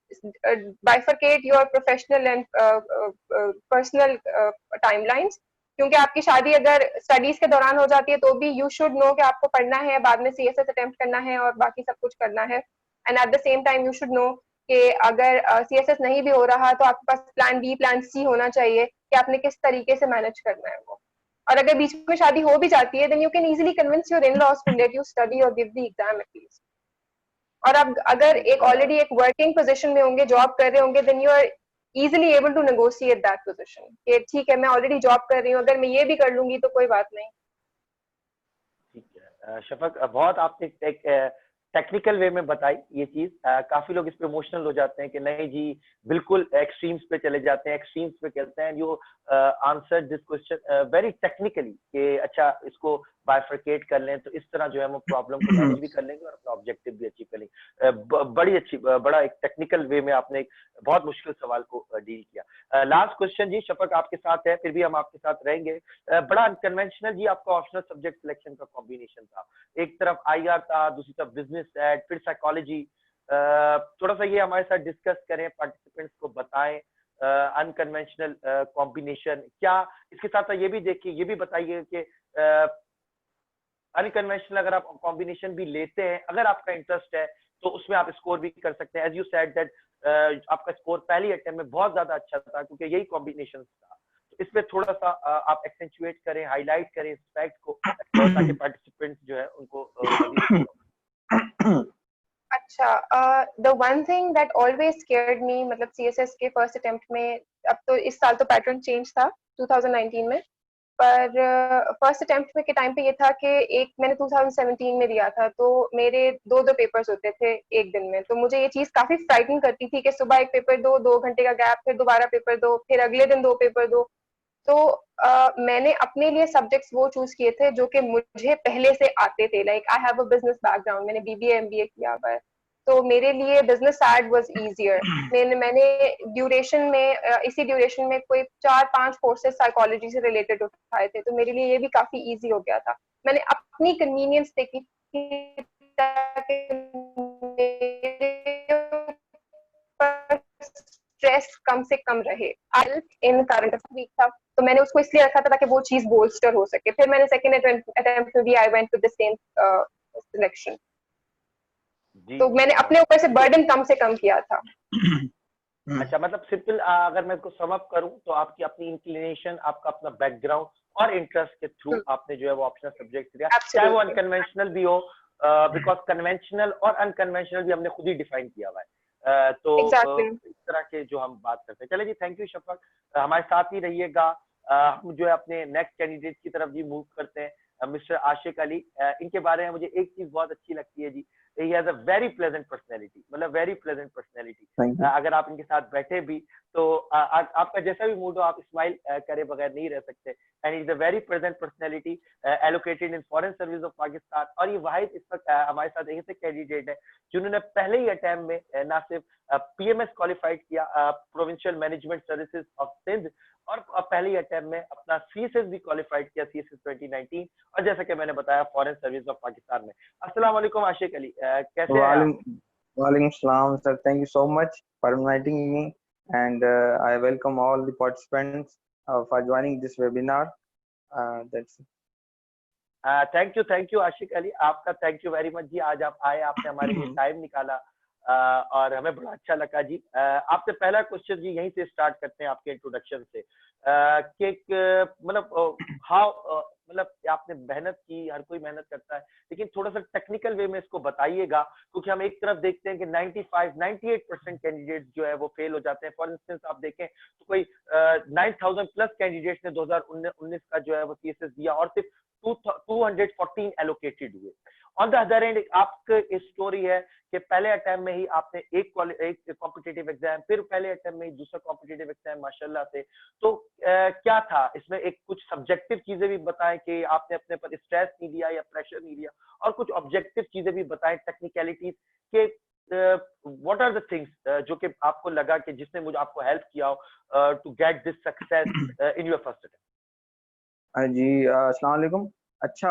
bifurcate your professional and personal timelines, क्योंकि आपकी शादी अगर स्टडीज के दौरान हो जाती है तो भी यू शुड नो कि आपको पढ़ना है, बाद में सीएसएस अटेम्प्ट करना है और बाकी सब कुछ करना है। And eight the same time you should know कि अगर सीएसएस नहीं भी हो रहा तो आपके पास प्लान बी प्लान सी होना चाहिए कि आपने किस तरीके से मैनेज करना है वो। और अगर बीच में शादी हो भी जाती है then you can easily convince your in-laws to let you study और गिव द एग्जाम एटलीस्ट। और अब अगर एक ऑलरेडी एक वर्किंग पोजीशन में होंगे, जॉब कर रहे होंगे, then you are easily able to negotiate that position कि ठीक है मैं ऑलरेडी जॉब कर रही हूँ, अगर मैं ये भी कर लूंगी तो कोई बात नहीं। ठीक है शफक, बहुत आपने एक टेक्निकल वे में बताई ये चीज। काफी लोग इस पे इमोशनल हो जाते हैं कि नहीं जी, बिल्कुल एक्सट्रीम्स पे चले जाते हैं, एक्सट्रीम्स पे कहते हैं। You answer this question very technically कि अच्छा इसको बाइफरकेट कर लें तो इस तरह जो है हम प्रॉब्लम को मैनेज भी कर लेंगे और अपना ऑब्जेक्टिव भी अचीव कर लेंगे। बड़ी अच्छी, बड़ा एक टेक्निकल वे में आपने एक बहुत मुश्किल सवाल को डील किया। लास्ट क्वेश्चन जी, शफक आपके साथ है, फिर भी हम आपके साथ रहेंगे। बड़ा अनकन्वेंशनल जी आपका ऑप्शनल सब्जेक्ट सिलेक्शन का कॉम्बिनेशन था, एक तरफ आईआर था, दूसरी तरफ बिजनेस एड, फिर साइकोलॉजी। थोड़ा सा ये हमारे साथ डिस्कस करें, पार्टिसिपेंट्स को बताएं अनकन्वेंशनल कॉम्बिनेशन क्या, इसके साथ साथ ये भी देखिए, ये भी बताइए कि अनकन्वेंशनल अगर आप कॉम्बिनेशन भी लेते हैं, अगर आपका इंटरेस्ट है तो उसमें आप स्कोर भी कर सकते हैं। एज यू सेड दैट आपका स्कोर पहली अटेम्प्ट में बहुत ज्यादा अच्छा था क्योंकि यही कॉम्बिनेशन था। तो इस पे थोड़ा सा आप एक्सेंचुएट करें, हाईलाइट करें इस फैक्ट को ताकि पार्टिसिपेंट्स जो है उनको अच्छा, the one thing that always scared me, मतलब सीएसएस के फर्स्ट अटेम्प्ट में, अब तो इस साल तो पैटर्न चेंज था 2019 में, पर फर्स्ट अटेम्प्ट में के टाइम पे ये था कि एक मैंने 2017 में दिया था तो मेरे दो दो पेपर्स होते थे एक दिन में। तो मुझे ये चीज काफी फ्राइटन करती थी कि सुबह एक पेपर दो, 2 घंटे का गैप, फिर दोबारा पेपर दो, फिर अगले दिन 2 पेपर दो। तो मैंने अपने लिए सब्जेक्ट्स वो चूज किए थे जो कि मुझे पहले से आते थे, like I have a business background, मैंने बीबीए एमबीए किया हुआ है, तो मेरे लिए बिजनेस एड वाज इजियर। मैंने ड्यूरेशन में इसी ड्यूरेशन में कोई 4-5 कोर्सेज साइकोलॉजी से रिलेटेड उठाए थे, तो मेरे लिए ये भी काफी इजी हो गया था। मैंने अपनी कन्वीनियंस देखी स्ट्रेस कम से कम रहे। इन करंट वीक था तो मैंने उसको इसलिए रखा था ताकि वो चीज बोल्स्टर हो सके। फिर मैंने सेकंड अटेम्प्ट में भी I went with the same selection. तो मैंने अपने ऊपर से बर्डन कम से कम किया था। अच्छा, मतलब सिंपल अगर मैं इसको सम अप करूं तो आपकी अपनी इंक्लिनेशन, आपका अपना बैकग्राउंड और इंटरेस्ट के थ्रू आपने जो है वो ऑप्शनल सब्जेक्ट लिया, चाहे वो अनकन्वेंशनल भी हो, बिकॉज कन्वेंशनल और अनकन्वेंशनल भी हमने खुद ही डिफाइन किया हुआ है। तो इस तरह के जो हम बात करते हैं। चले जी, थैंक यू शफक, हमारे साथ ही रहिएगा। हम जो है अपने नेक्स्ट कैंडिडेट की तरफ भी मूव करते हैं। मिस्टर आशिक अली, इनके बारे में मुझे एक चीज बहुत अच्छी लगती है जी, he has a very pleasant personality, मतलब वेरी प्लेजेंट पर्सनैलिटी। अगर आप इनके साथ बैठे भी तो आपका जैसा भी मूड हो आप स्माइल करे बगैर नहीं रह सकते। And is a very present personality allocated in foreign service of Pakistan. और ये वाहिद इस वक्त हमारे साथ एक ऐसे कैंडिडेट है जिन्होंने पहले ही अटैम्प्ट में ना सिर्फ पीएमएस क्वालिफाइड किया, provincial management services of Sindh, और पहले ही अटैम्प्ट में अपना सीएसएस भी क्वालिफाइड किया, सीएसएस 2019, और जैसा कि मैंने बताया फॉरेन सर्विस ऑफ पाकिस्तान में। अस्सलाम वालेकुम आशिक अली, कैसे हैं आप? Walaikum salam, sir. Thank you so much for inviting me, and I welcome all the participants for joining this webinar. That's thank you Ashiq Ali, आपका थैंक यू वेरी मच जी। आज आप आए, आपने हमारे लिए टाइम निकाला, और हमें बड़ा अच्छा लगा जी। आपसे पहला क्वेश्चन जी यहीं से स्टार्ट करते हैं आपके इंट्रोडक्शन से, कि मतलब हाउ, मतलब आपने मेहनत की, हर कोई मेहनत करता है, लेकिन थोड़ा सा टेक्निकल वे में इसको बताइएगा, क्योंकि हम एक तरफ देखते हैं कि 98% कैंडिडेट जो है वो फेल हो जाते हैं। फॉर इंस्टेंस आप देखें तो कोई 9000 प्लस कैंडिडेट्स ने 2019 का जो है वो सीएसएस दिया और सिर्फ 214 एलोकेटेड हुए। ऑन द अदर एंड आपकी स्टोरी है कि पहले अटेम्प्ट में ही आपने एक कॉम्पिटिटिव एग्जाम, फिर पहले अटेम्प्ट में ही दूसरा कॉम्पिटिटिव एग्जाम, माशाल्लाह से। तो क्या था इसमें, एक कुछ सब्जेक्टिव चीजें भी बताएं कि आपने अपने पर स्ट्रेस नहीं लिया या प्रेशर नहीं लिया, और कुछ ऑब्जेक्टिव चीजें भी बताएं, टेक्निकलिटीज के व्हाट आर द थिंग्स जो कि आपको लगा कि जिसने मुझे आपको हेल्प किया हो to get this success in your first attempt. जी, अस्सलाम वालेकुम। अच्छा,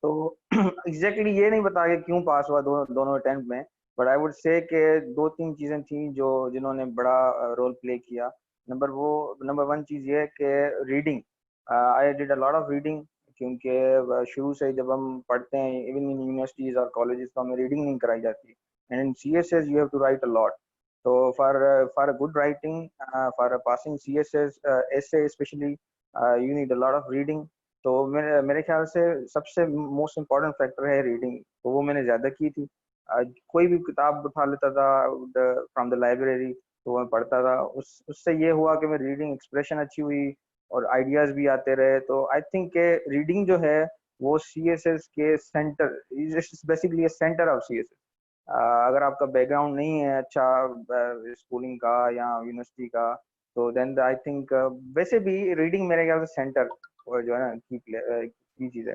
तो एग्जैक्टली ये नहीं बता कि क्यों पास हुआ दोनों अटेम्प्ट में, बट आई वुड से कि दो तीन चीज़ें थी जिन्होंने बड़ा रोल प्ले किया। नंबर वन चीज़ ये है कि reading, I did a lot of reading, क्योंकि शुरू से जब हम पढ़ते हैं इवन इन यूनिवर्सिटीज़ और कॉलेजेस तो हमें रीडिंग नहीं कराई जाती, and in CSS you have to write a lot. तो for good writing, for passing CSS essay especially, you need a lot of reading. तो मेरे ख्याल से सबसे मोस्ट इम्पॉर्टेंट फैक्टर है रीडिंग, तो वो मैंने ज़्यादा की थी। कोई भी किताब उठा लेता था फ्रॉम द लाइब्रेरी, तो मैं पढ़ता था। उससे ये हुआ कि मेरी रीडिंग एक्सप्रेशन अच्छी हुई और आइडियाज़ भी आते रहे। तो आई थिंक के रीडिंग जो है वो सीएसएस के centre, basically centre of CSS. अगर आपका बैकग्राउंड नहीं है अच्छा स्कूलिंग का या यूनिवर्सिटी का, तो देन आई थिंक वैसे भी रीडिंग मेरे ख्याल से सेंटर जो है ना की चीज़ है।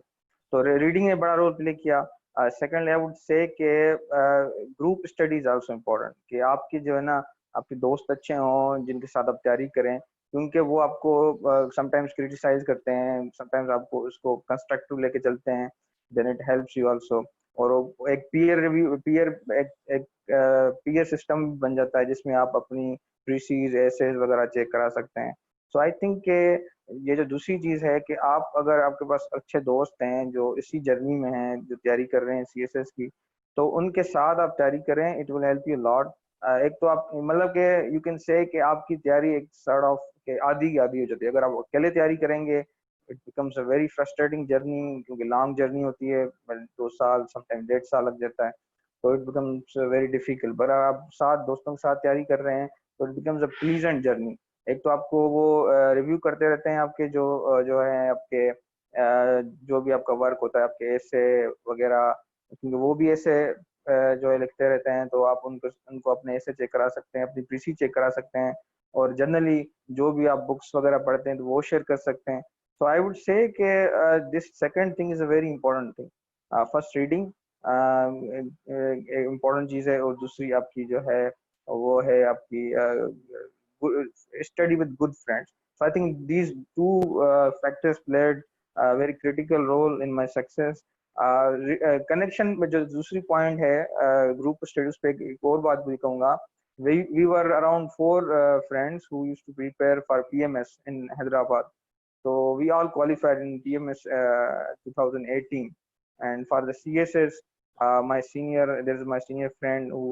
तो रीडिंग ने बड़ा रोल प्ले किया। सेकेंडली आई वुड से कि ग्रुप स्टडीज आल्सो इम्पोर्टेंट, कि आपकी जो है ना आपके दोस्त अच्छे हों जिनके साथ आप तैयारी करें, क्योंकि वो आपको समटाइम्स क्रिटिसाइज करते हैं, समटाइम्स आपको उसको कंस्ट्रक्टिव लेके चलते हैं, then it helps you also. और वो एक पीयर रिव्यू, एक पीयर सिस्टम बन जाता है जिसमें आप अपनी प्रीसीज एसेज वगैरह चेक करा सकते हैं। सो आई थिंक के ये जो दूसरी चीज है कि आप अगर आपके पास अच्छे दोस्त हैं जो इसी जर्नी में हैं, जो तैयारी कर रहे हैं सीएसएस की, तो उनके साथ आप तैयारी करें, it will help you lot. एक तो आप मतलब कि यू कैन से कि आपकी तैयारी एक सॉर्ट ऑफ के आधी हो जाती है। अगर आप अकेले तैयारी करेंगे it becomes a very frustrating journey, क्योंकि लॉन्ग जर्नी होती है, 2 साल समटाइम 1.5 साल लग जाता है, तो इट बिकम्स वेरी डिफिकल्ट। पर आप साथ दोस्तों के साथ तैयारी कर रहे हैं तो it becomes a pleasant journey. एक तो आपको वो रिव्यू करते रहते हैं आपके जो है आपके जो भी आपका वर्क होता है, आपके ऐसे वगैरह, क्योंकि वो भी ऐसे जो है लिखते रहते हैं, तो आप उनको अपने ऐसे चेक करा सकते हैं, अपनी प्रीसी चेक करा सकते हैं, और जनरली जो भी आप बुक्स वगैरह पढ़ते हैं तो वो शेयर कर सकते हैं। सो आई वुड से कि this second thing is a very important thing. First reading important चीज़ है, और दूसरी आपकी जो है वो है आपकी study with good friends. So I think these two factors played a very critical role in my success. Connection में जो दूसरी point है group studies पे एक और बात भी कहूँगा. We were around 4 friends who used to prepare for PMS in Hyderabad. So we all qualified in PMS 2018, and for the CSS, there's my senior friend who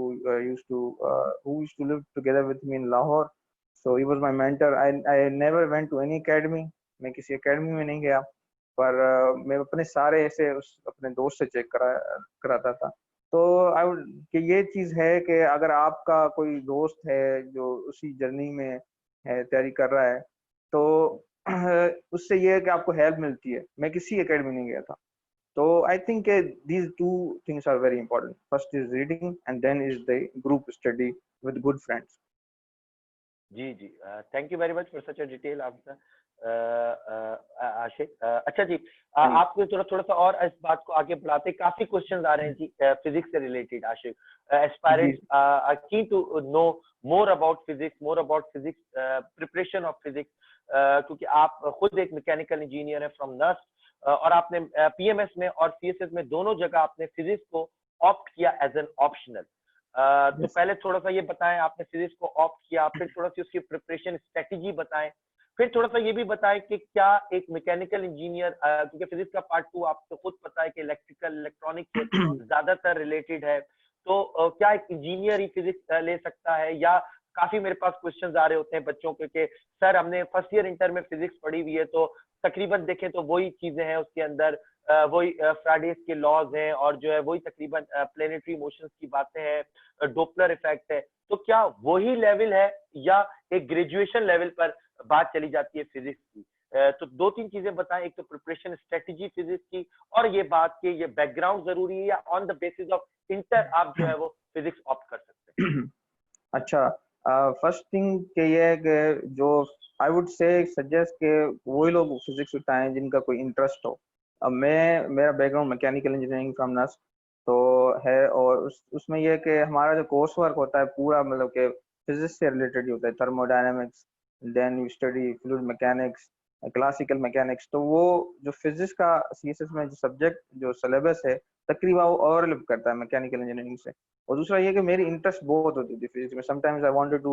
used to live together with me in Lahore. So he was my mentor. I never went to any academy. मैं किसी academy में नहीं गया, पर मैं अपने सारे ऐसे अपने दोस्त से चेक कराता था। तो आई वुड कि ये चीज़ है कि अगर आपका कोई दोस्त है जो उसी जर्नी में है, तैयारी कर रहा है, तो उससे ये है कि आपको हेल्प मिलती है। मैं किसी एकेडमी नहीं गया था। तो I think these two things are very important. First is reading and then is the group study with good friends. जी जी, thank you very much for such a detail answer Ashiq. अच्छा जी, Thank आपको थोड़ा थोड़ा सा और इस बात को आगे बढ़ाते, काफी क्वेश्चंस आ रहे हैं जी फिजिक्स से रिलेटेड आशिक। you. एस्पायरेंट्स जी are keen to know more about physics, more about physics, preparation of physics, क्योंकि आप खुद एक मैकेनिकल इंजीनियर हैं फ्रॉम नर्स, और आपने पीएमएस में और सीएसएस में दोनों जगह आपने फिजिक्स को ऑप्ट किया एज एन ऑप्शनल। तो yes. पहले थोड़ा सा ये बताएं, आपने फिजिक्स को ऑप्ट किया, फिर थोड़ा सी उसकी प्रिपरेशन स्ट्रेटेजी बताएं, फिर थोड़ा सा ये भी बताएं कि क्या एक मैकेनिकल इंजीनियर, क्योंकि फिजिक्स का पार्ट 2 आपको खुद पता है कि इलेक्ट्रिकल इलेक्ट्रॉनिक से ज्यादातर रिलेटेड है, तो क्या एक इंजीनियर ही फिजिक्स ले सकता है? या काफी मेरे पास क्वेश्चंस आ रहे होते हैं बच्चों के कि सर हमने फर्स्ट ईयर इंटर में फिजिक्स पढ़ी हुई है, तो तकरीबन देखें तो वही चीजें हैं उसके अंदर, वही फ्राइडेज के लॉज हैं, और जो है वही तकरीबन प्लेनेटरी मोशंस की बातें हैं, डोपलर इफेक्ट है। तो क्या वही लेवल है या एक ग्रेजुएशन लेवल पर बात चली जाती है फिजिक्स की? तो दो तीन चीजें बताएं, एक तो प्रिपरेशन स्ट्रेटेजी फिजिक्स की, और ये बात कि ये बैकग्राउंड जरूरी है या on the basis of inter आप जो है वो फिजिक्स ऑप्ट कर सकते हैं? अच्छा, फर्स्ट थिंग के ये है कि जो आई वुड से सजेस्ट के वही लोग फिजिक्स उठाएं जिनका कोई इंटरेस्ट हो। अब मेरा बैकग्राउंड मैकेनिकल इंजीनियरिंग फ्रॉम नस तो है, और उसमें यह है कि हमारा जो कोर्स वर्क होता है पूरा मतलब कि फिजिक्स से रिलेटेड ही होता है। Thermodynamics, then you study fluid mechanics, classical mechanics. तो वो जो फिजिक्स का सीएसएस में जो सब्जेक्ट जो सिलेबस है तकरीबन वो ओवरलैप करता है मैकेनिकल इंजीनियरिंग से। और दूसरा ये कि मेरी इंटरेस्ट बहुत होती थी फिजिक्स में। Sometimes I wanted to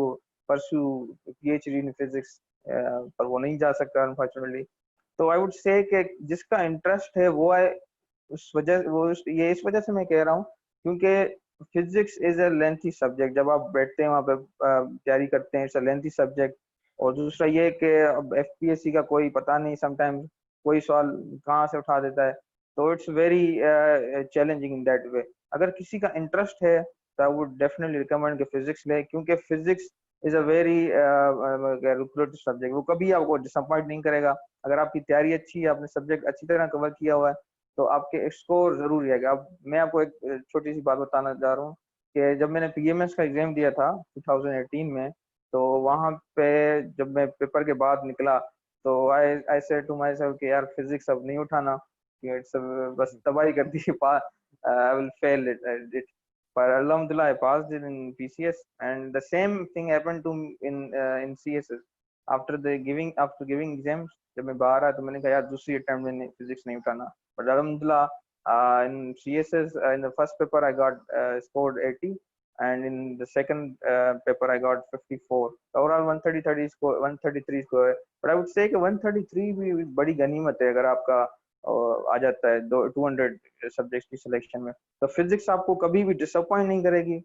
pursue PhD in physics, पर वो नहीं जा सकता अनफॉर्चुनेटली। तो आई वुड से कि जिसका इंटरेस्ट है वो है, ये इस वजह से मैं कह रहा हूँ क्योंकि physics is a lengthy subject. जब आप बैठते हैं वहाँ पे तैयारी करते हैं, इट्स अ लेंथी सब्जेक्ट। और दूसरा ये कि अब एफपीएससी का कोई पता नहीं, समटाइम्स कोई सवाल कहाँ से उठा देता है। तो it's very challenging in that way. अगर किसी का इंटरेस्ट है तो आई वुड डेफिनेटली रिकमेंड कि फिजिक्स ले, क्योंकि physics is a very lucrative subject. वो कभी आपको डिसअपॉइंट नहीं करेगा। अगर आपकी तैयारी अच्छी है, आपने सब्जेक्ट अच्छी तरह कवर किया हुआ है, तो आपके स्कोर जरूर आएगा। अब मैं आपको एक छोटी सी बात बताना चाह रहा हूँ कि जब मैंने पीएमएस का एग्जाम दिया था 2018 में, तो वहां पे जब मैं पेपर के बाद निकला तो I said to myself कि यार फिजिक्स अब नहीं उठाना, इट्स बस तबाही कर दी, आई विल फेल इट। पर alhamdulillah I passed it in PCS, and the same thing happened to me in CSS after giving exams। जब मैं बाहर आया तो मैंने कहा यार दूसरी अटेम्प्ट में फिजिक्स नहीं उठाना। But alhamdulillah in CSS in the first paper I got scored 80, and in the second paper I got 54। overall 133 score है। but I would say कि 133 भी बड़ी गनीमत है अगर आपका आ जाता है 200 सब्जेक्ट्स की सिलेक्शन में। तो फिजिक्स आपको कभी भी डिसअपॉइंट नहीं करेगी,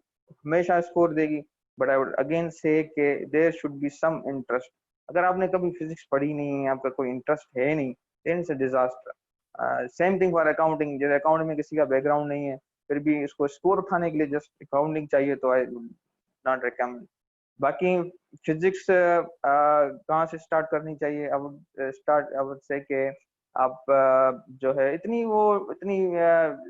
हमेशा स्कोर देगी। But I would again say कि there should be some interest. अगर आपने कभी फिजिक्स पढ़ी नहीं है, आपका कोई इंटरेस्ट है नहीं, then it's a disaster. Same thing for accounting. जैसे अकाउंट में किसी का बैकग्राउंड नहीं है, फिर भी इसको स्कोर उठाने के लिए जस्ट अकाउंटिंग चाहिए, तो आई वुड नॉट रिकमेंड। बाकी फिजिक्स कहाँ से स्टार्ट करनी चाहिए? आई वुड से कि आप जो है इतनी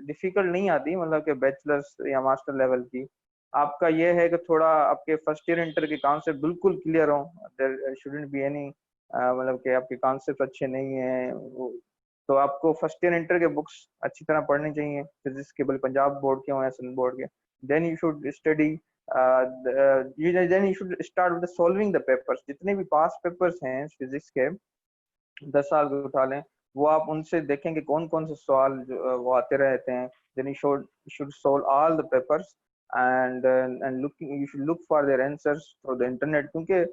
डिफिकल्ट नहीं आती, मतलब कि बैचलर्स या मास्टर लेवल की। आपका ये है कि थोड़ा आपके फर्स्ट ईयर इंटर के कॉन्सेप्ट बिल्कुल क्लियर हो, देयर शुडंट बी एनी मतलब कि आपके कॉन्सेप्ट अच्छे नहीं है तो आपको फर्स्ट ईयर इंटर के बुक्स अच्छी तरह पढ़नी चाहिए, फिजिक्स के, बल पंजाब बोर्ड के हो या सिंध बोर्ड के। Then you should study, then you should start with solving the papers. जितने भी पास पेपर्स हैं फिजिक्स के 10 साल के उठा लें, वो आप उनसे देखेंगे कौन कौन से सवाल वो आते रहते हैं। Then you should solve all the papers and looking, you should look for their answers through the internet. क्योंकि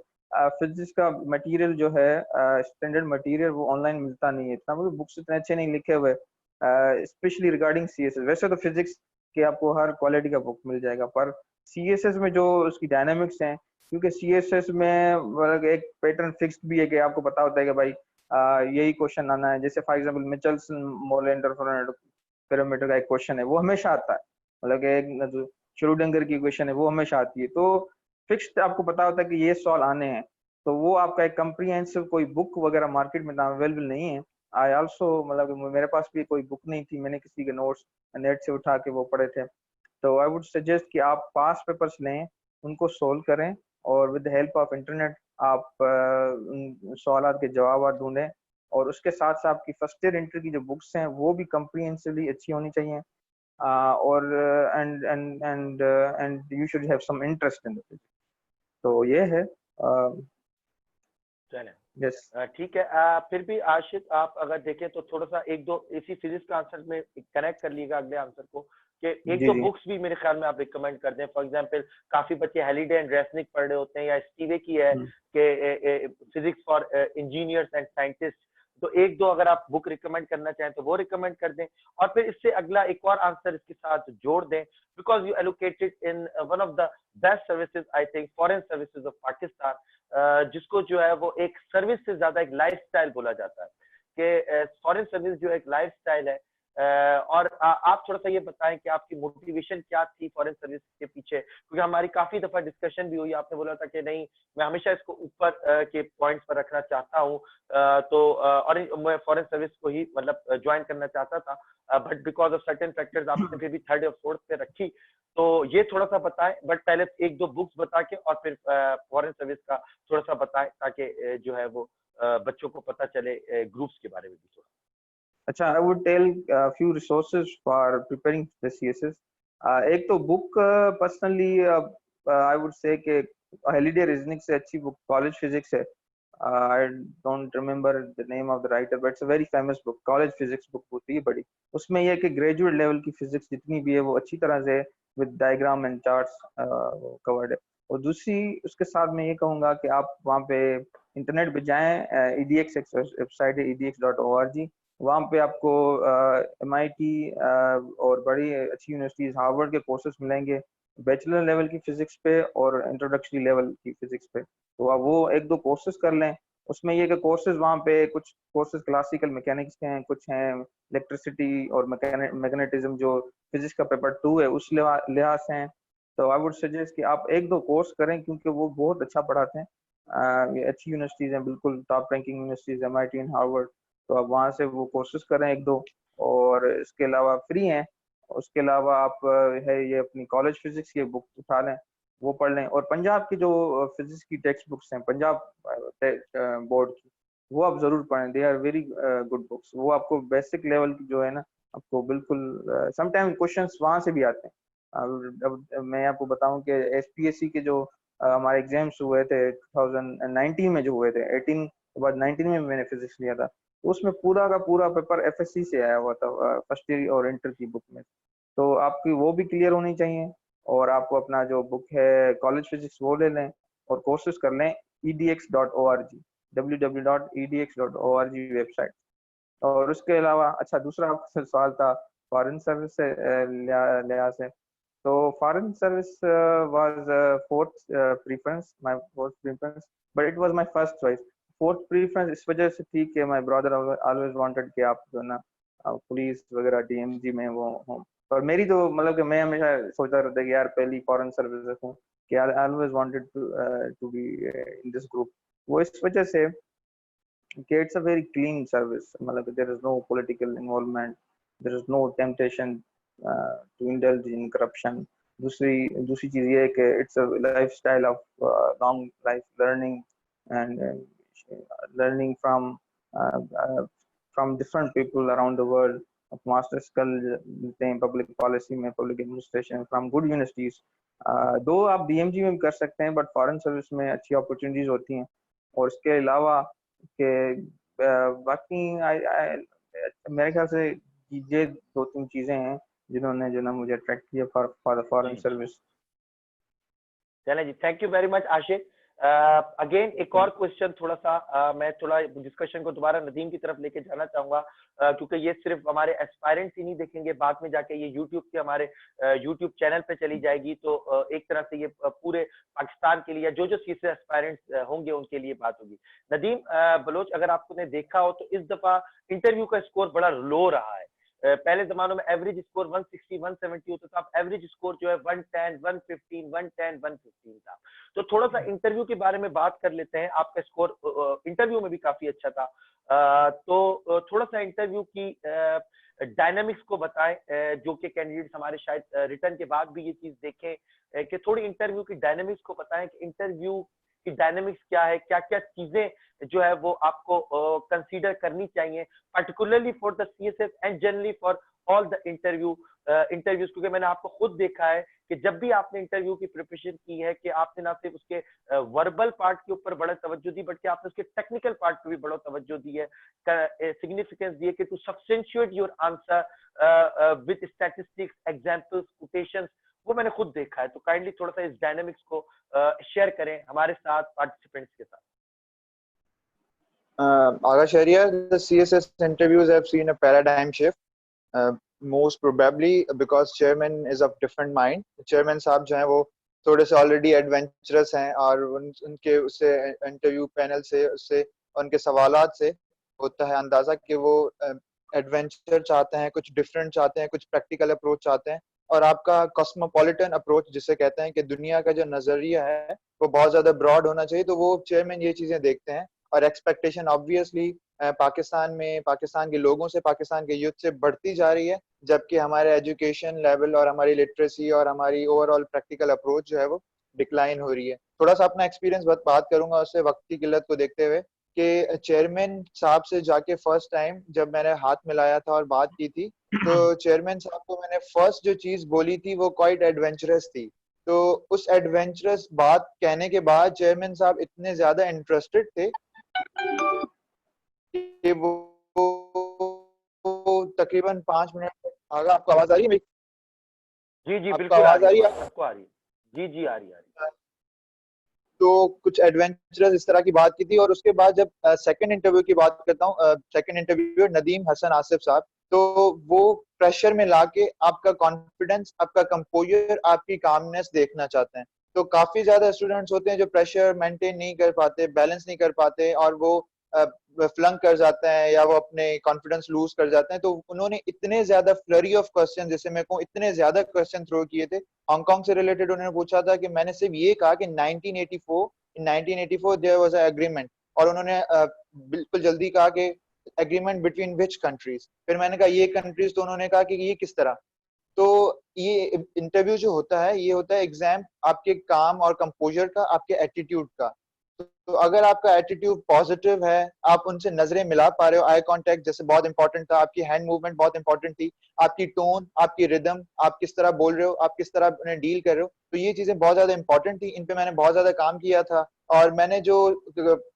फिजिक्स का मटेरियल जो है स्टैंडर्ड मटेरियल वो ऑनलाइन मिलता नहीं है इतना, मतलब बुक्स इतने अच्छे नहीं लिखे हुए स्पेशली रिगार्डिंग सीएसएस। वैसे तो फिजिक्स के आपको हर क्वालिटी का बुक मिल जाएगा, पर सीएसएस में जो उसकी डायनामिक्स हैं, क्योंकि सीएसएस में मतलब एक पैटर्न फिक्स्ड भी है कि आपको पता होता है कि भाई यही क्वेश्चन आना है। जैसे फॉर एग्जांपल मिचेल्सन मोरलैंड पैरामीटर का एक क्वेश्चन है, वो हमेशा आता है। मतलब कि एक श्रोडिंगर की क्वेश्चन है, वो हमेशा आती है। तो फिक्स्ड आपको पता होता है कि ये सवाल आने हैं। तो वो आपका एक कम्प्रीहेंसिव कोई बुक वगैरह मार्केट में अवेलेबल नहीं है। आई ऑल्सो मतलब कि मेरे पास भी कोई बुक नहीं थी, मैंने किसी के नोट्स नेट से उठा के वो पढ़े थे। तो आई वुड सजेस्ट कि आप पास पेपर्स लें, उनको सोल्व करें, और with the help of internet आप उन सवालात के जवाब ढूंढें। और उसके साथ साथ आपकी फर्स्ट ईयर इंटर की जो बुक्स हैं वो भी कम्प्रीहेंसिवली अच्छी होनी चाहिए। और and you should have some interest in it. तो ये है। चलें, यस। ठीक है। फिर भी आशिक आप अगर देखें तो थोड़ा सा एक दो इसी फिजिक्स का आंसर में कनेक्ट कर लीजिएगा अगले आंसर को, कि एक जी दो जी। बुक्स भी मेरे ख्याल में आप रिकमेंड कर दें। फॉर एग्जांपल काफी बच्चे हेलिडे एंड रेसनिक पढ़ रहे होते हैं, या स्टीवे की है कि physics for engineers and scientist. तो एक दो अगर आप बुक रिकमेंड करना चाहें तो वो रिकमेंड कर दें, और फिर इससे अगला एक और आंसर इसके साथ जोड़ दें, because you allocated in one of the best services I think foreign services of Pakistan, जिसको जो है वो एक सर्विस से ज्यादा एक लाइफस्टाइल बोला जाता है, कि फॉरेन सर्विस जो एक लाइफस्टाइल है। और आप थोड़ा सा ये बताएं कि आपकी मोटिवेशन क्या थी फॉरेन सर्विस के पीछे, क्योंकि हमारी काफी दफा डिस्कशन भी हुई, आपने बोला था कि नहीं मैं हमेशा इसको ऊपर के पॉइंट्स पर रखना चाहता हूँ, और मैं फॉरेन सर्विस को ही मतलब ज्वाइन करना चाहता था, but because of certain factors आपने फिर भी थर्ड और फोर्थ पे रखी। तो ये थोड़ा सा बताएं, बट पहले एक दो बुक्स बता के और फिर फॉरेन सर्विस का थोड़ा सा बताएं, ताकि जो है वो बच्चों को पता चले ग्रुप्स के बारे में भी थोड़ा। अच्छा, I would tell few resources for preparing the CSS. एक तो book personally I would say कि हेलिडे रीजनिंग से अच्छी बुक कॉलेज फिजिक्स है। I don't remember the name of the writer, but it's a very famous book. College physics book होती है बड़ी, उसमें यह कि ग्रेजुएट लेवल की फिजिक्स जितनी भी है वो अच्छी तरह से with diagram and charts covered है। और दूसरी उसके साथ मैं ये कहूँगा कि आप वहाँ पे इंटरनेट पे जाएं, EDX वेबसाइट है edx.org। वहाँ पे आपको MIT और बड़ी अच्छी यूनिवर्सिटीज हार्वर्ड के कोर्सेज मिलेंगे, बैचलर लेवल की फिजिक्स पे और इंट्रोडक्टरी लेवल की फिजिक्स पे। तो आप वो एक दो कोर्सेज कर लें। उसमें ये कि कोर्सेज वहाँ पे कुछ कोर्सेज क्लासिकल मैकेनिक्स के हैं, कुछ हैं इलेक्ट्रिसिटी और मैग्नेटिज्म जो फिजिक्स का पेपर 2 है उस लिहाज से हैं। तो आई वुड सजेस्ट कि आप एक दो कोर्स करें, क्योंकि वो बहुत अच्छा पढ़ाते हैं। ये अच्छी यूनिवर्सिटीज हैं, बिल्कुल top ranking universities, MIT and Harvard. तो आप वहाँ से वो कोर्सेज करें एक दो, और इसके अलावा फ्री हैं। उसके अलावा आप है ये अपनी कॉलेज फिजिक्स की बुक उठा लें, वो पढ़ लें। और पंजाब की जो फिजिक्स की टेक्स्ट बुक्स हैं पंजाब बोर्ड की, वो आप जरूर पढ़ें। They are very good books. वो आपको बेसिक लेवल की जो है ना, आपको बिल्कुल समटाइम क्वेश्चंस वहाँ से भी आते हैं। अब मैं आपको बताऊं कि SPSC के जो हमारे एग्जाम्स हुए थे 2019 में, जो हुए थे 18 के बाद 19 में मैंने फिजिक्स लिया था, उसमें पूरा का पूरा पेपर FSC से आया हुआ था, फर्स्ट ईयर और इंटर की बुक में। तो आपकी वो भी क्लियर होनी चाहिए। और आपको अपना जो बुक है कॉलेज फिजिक्स वो ले लें और कोर्सेज कर लें edx.org, www.edx.org वेबसाइट। और उसके अलावा अच्छा, दूसरा आपका सवाल था फॉरेन सर्विस से लिहाज से। तो foreign service was fourth preference, my fourth preference, but it was my first choice. Fourth preference इस वजह से थी कि माय ब्रदर ऑलवेज वांटेड कि आप जो ना पुलिस वगैरह DMG में वो हो। और मेरी तो मतलब कि मैं हमेशा सोचता रहता कि यार पहली फॉरेन सर्विस रखूं, कि I always wanted to be in this group. वो इस वजह से कि it's a very clean service, मतलब there is no political involvement, there is no temptation to indulge in corruption. दूसरी दूसरी चीज ये है कि it's a lifestyle of long life learning and learning uh, uh, from different people around the world. Masters कर लेते हैं public policy में, public administration, from good universities. दो आप DMG में भी कर सकते हैं, बट फॉरेन सर्विस में अच्छी अपॉर्चुनिटीज होती हैं। और इसके अलावा कि बाकी मेरे ख्याल से ये दो तीन चीजें हैं जिन्होंने जो ना मुझे अट्रैक्ट किया फॉर द फॉरेन सर्विस। चलें जी, thank you very much Ashiq. Again एक और क्वेश्चन, थोड़ा सा मैं थोड़ा डिस्कशन को दोबारा नदीम की तरफ लेके जाना चाहूंगा, क्योंकि ये सिर्फ हमारे एस्पायरेंट्स ही नहीं देखेंगे, बाद में जाके ये यूट्यूब के हमारे यूट्यूब चैनल पे चली जाएगी। तो एक तरह से ये पूरे पाकिस्तान के लिए जो जो सीसे एस्पायरेंट्स होंगे उनके लिए बात होगी। नदीम बलोच, अगर आपने देखा हो तो इस दफा इंटरव्यू का स्कोर बड़ा लो रहा है, पहले जमानों में एवरेज स्कोर 160 170 होता था, अब एवरेज स्कोर जो है 110 115 110 115 था। तो थोड़ा सा इंटरव्यू के बारे में बात कर लेते हैं। आपका स्कोर इंटरव्यू में भी काफी अच्छा था, तो थोड़ा सा इंटरव्यू की डायनामिक्स को बताएं, जो कि कैंडिडेट्स हमारे शायद रिटर्न के बाद भी ये चीज देखें, कि थोड़ी इंटरव्यू की डायनामिक्स को बताएं कि इंटरव्यू की डायनामिक्स क्या है, क्या क्या चीजें जो है वो आपको कंसीडर करनी चाहिए, particularly for the CSS and generally for all the interviews, क्योंकि मैंने आपको खुद देखा है कि जब भी आपने इंटरव्यू की प्रिपरेशन की है कि आपने ना सिर्फ उसके वर्बल पार्ट के ऊपर बड़ा तवज्जो दी, बल्कि आपने उसके टेक्निकल पार्ट पे भी बड़ा तवज्जो दी है, सिग्निफिकेंस दी है कि to substantiate your answer with statistics, examples, quotations, वो मैंने खुद देखा है। तो काइंडली थोड़ा सा इस डायनामिक्स को शेयर करें हमारे साथ पार्टिसिपेंट्स के साथ। Aga Sharia, the CSS interviews have seen a paradigm shift, most probably because chairman is of different mind. Chairman साहब जो हैं वो थोड़े से ऑलरेडी एडवेंचरस हैं और उनके उससे इंटरव्यू पैनल से उससे उनके सवालात से होता है अंदाजा कि वो एडवेंचर चाहते हैं, कुछ डिफरेंट चाहते हैं, कुछ प्रैक्टिकल अप्रोच चाहते हैं, और आपका कॉस्मोपॉलिटन अप्रोच जिसे कहते हैं कि दुनिया का जो नजरिया है वो बहुत ज्यादा ब्रॉड होना चाहिए। तो वो चेयरमैन ये चीजें देखते हैं और एक्सपेक्टेशन ऑब्वियसली पाकिस्तान में पाकिस्तान के लोगों से, पाकिस्तान के यूथ से बढ़ती जा रही है, जबकि हमारे एजुकेशन लेवल और हमारी लिटरेसी और हमारी ओवरऑल प्रैक्टिकल अप्रोच जो है वो डिक्लाइन हो रही है। थोड़ा सा अपना एक्सपीरियंस बात करूंगा उससे वक्त की किल्लत को देखते हुए कि चेयरमैन साहब से जाके फर्स्ट टाइम जब मैंने हाथ मिलाया था और बात की थी, तो चेयरमैन साहब को मैंने फर्स्ट जो चीज बोली थी वो क्वाइट एडवेंचरस थी। तो उस एडवेंचरस बात कहने के बाद चेयरमैन साहब इतने ज्यादा इंटरेस्टेड थे कि वो तकरीबन 5 मिनट आगे। आपको आवाज आ रही है? जी जी आपको बिल्कुल आवाज आ रही है? सबको आ रही है। जी जी आ रही है। तो कुछ एडवेंचरस इस तरह की बात की थी। और उसके बाद जब सेकंड इंटरव्यू की बात करता हूँ, सेकंड इंटरव्यू नदीम हसन आसिफ साहब, तो वो प्रेशर में लाके आपका कॉन्फिडेंस, आपका कंपोजर, आपकी कामनेस देखना चाहते हैं। तो काफी ज्यादा स्टूडेंट्स होते हैं जो प्रेशर मेंटेन नहीं कर पाते, बैलेंस नहीं कर पाते और वो फ्लंक कर जाते हैं या वो अपने कॉन्फिडेंस लूज कर जाते हैं। तो उन्होंने इतने ज्यादा फ्लरी ऑफ क्वेश्चन, जैसे मेरे को इतने ज्यादा क्वेश्चन थ्रो किए थे। हांगकांग से रिलेटेड उन्होंने पूछा था कि मैंने सिर्फ ये कहा कि 1984 देयर वाज अ एग्रीमेंट, और उन्होंने बिल्कुल जल्दी कहा कि एग्रीमेंट बिटवीन विच कंट्रीज। फिर मैंने कहा ये कंट्रीज, तो उन्होंने कहा कि ये किस तरह। तो ये इंटरव्यू जो होता है ये होता है एग्जाम आपके काम और कंपोजर का, आपके एटीट्यूड का। तो अगर आपका एटीट्यूड पॉजिटिव है, आप उनसे नजरें मिला पा रहे हो, आई कांटेक्ट जैसे बहुत इंपॉर्टेंट था, आपकी हैंड मूवमेंट बहुत इंपॉर्टेंट थी, आपकी टोन, आपकी रिदम, आप किस तरह बोल रहे हो, आप किस तरह उन्हें डील कर रहे हो, तो ये चीजें बहुत ज्यादा इंपॉर्टेंट थी। इन पे मैंने बहुत ज्यादा काम किया था और मैंने जो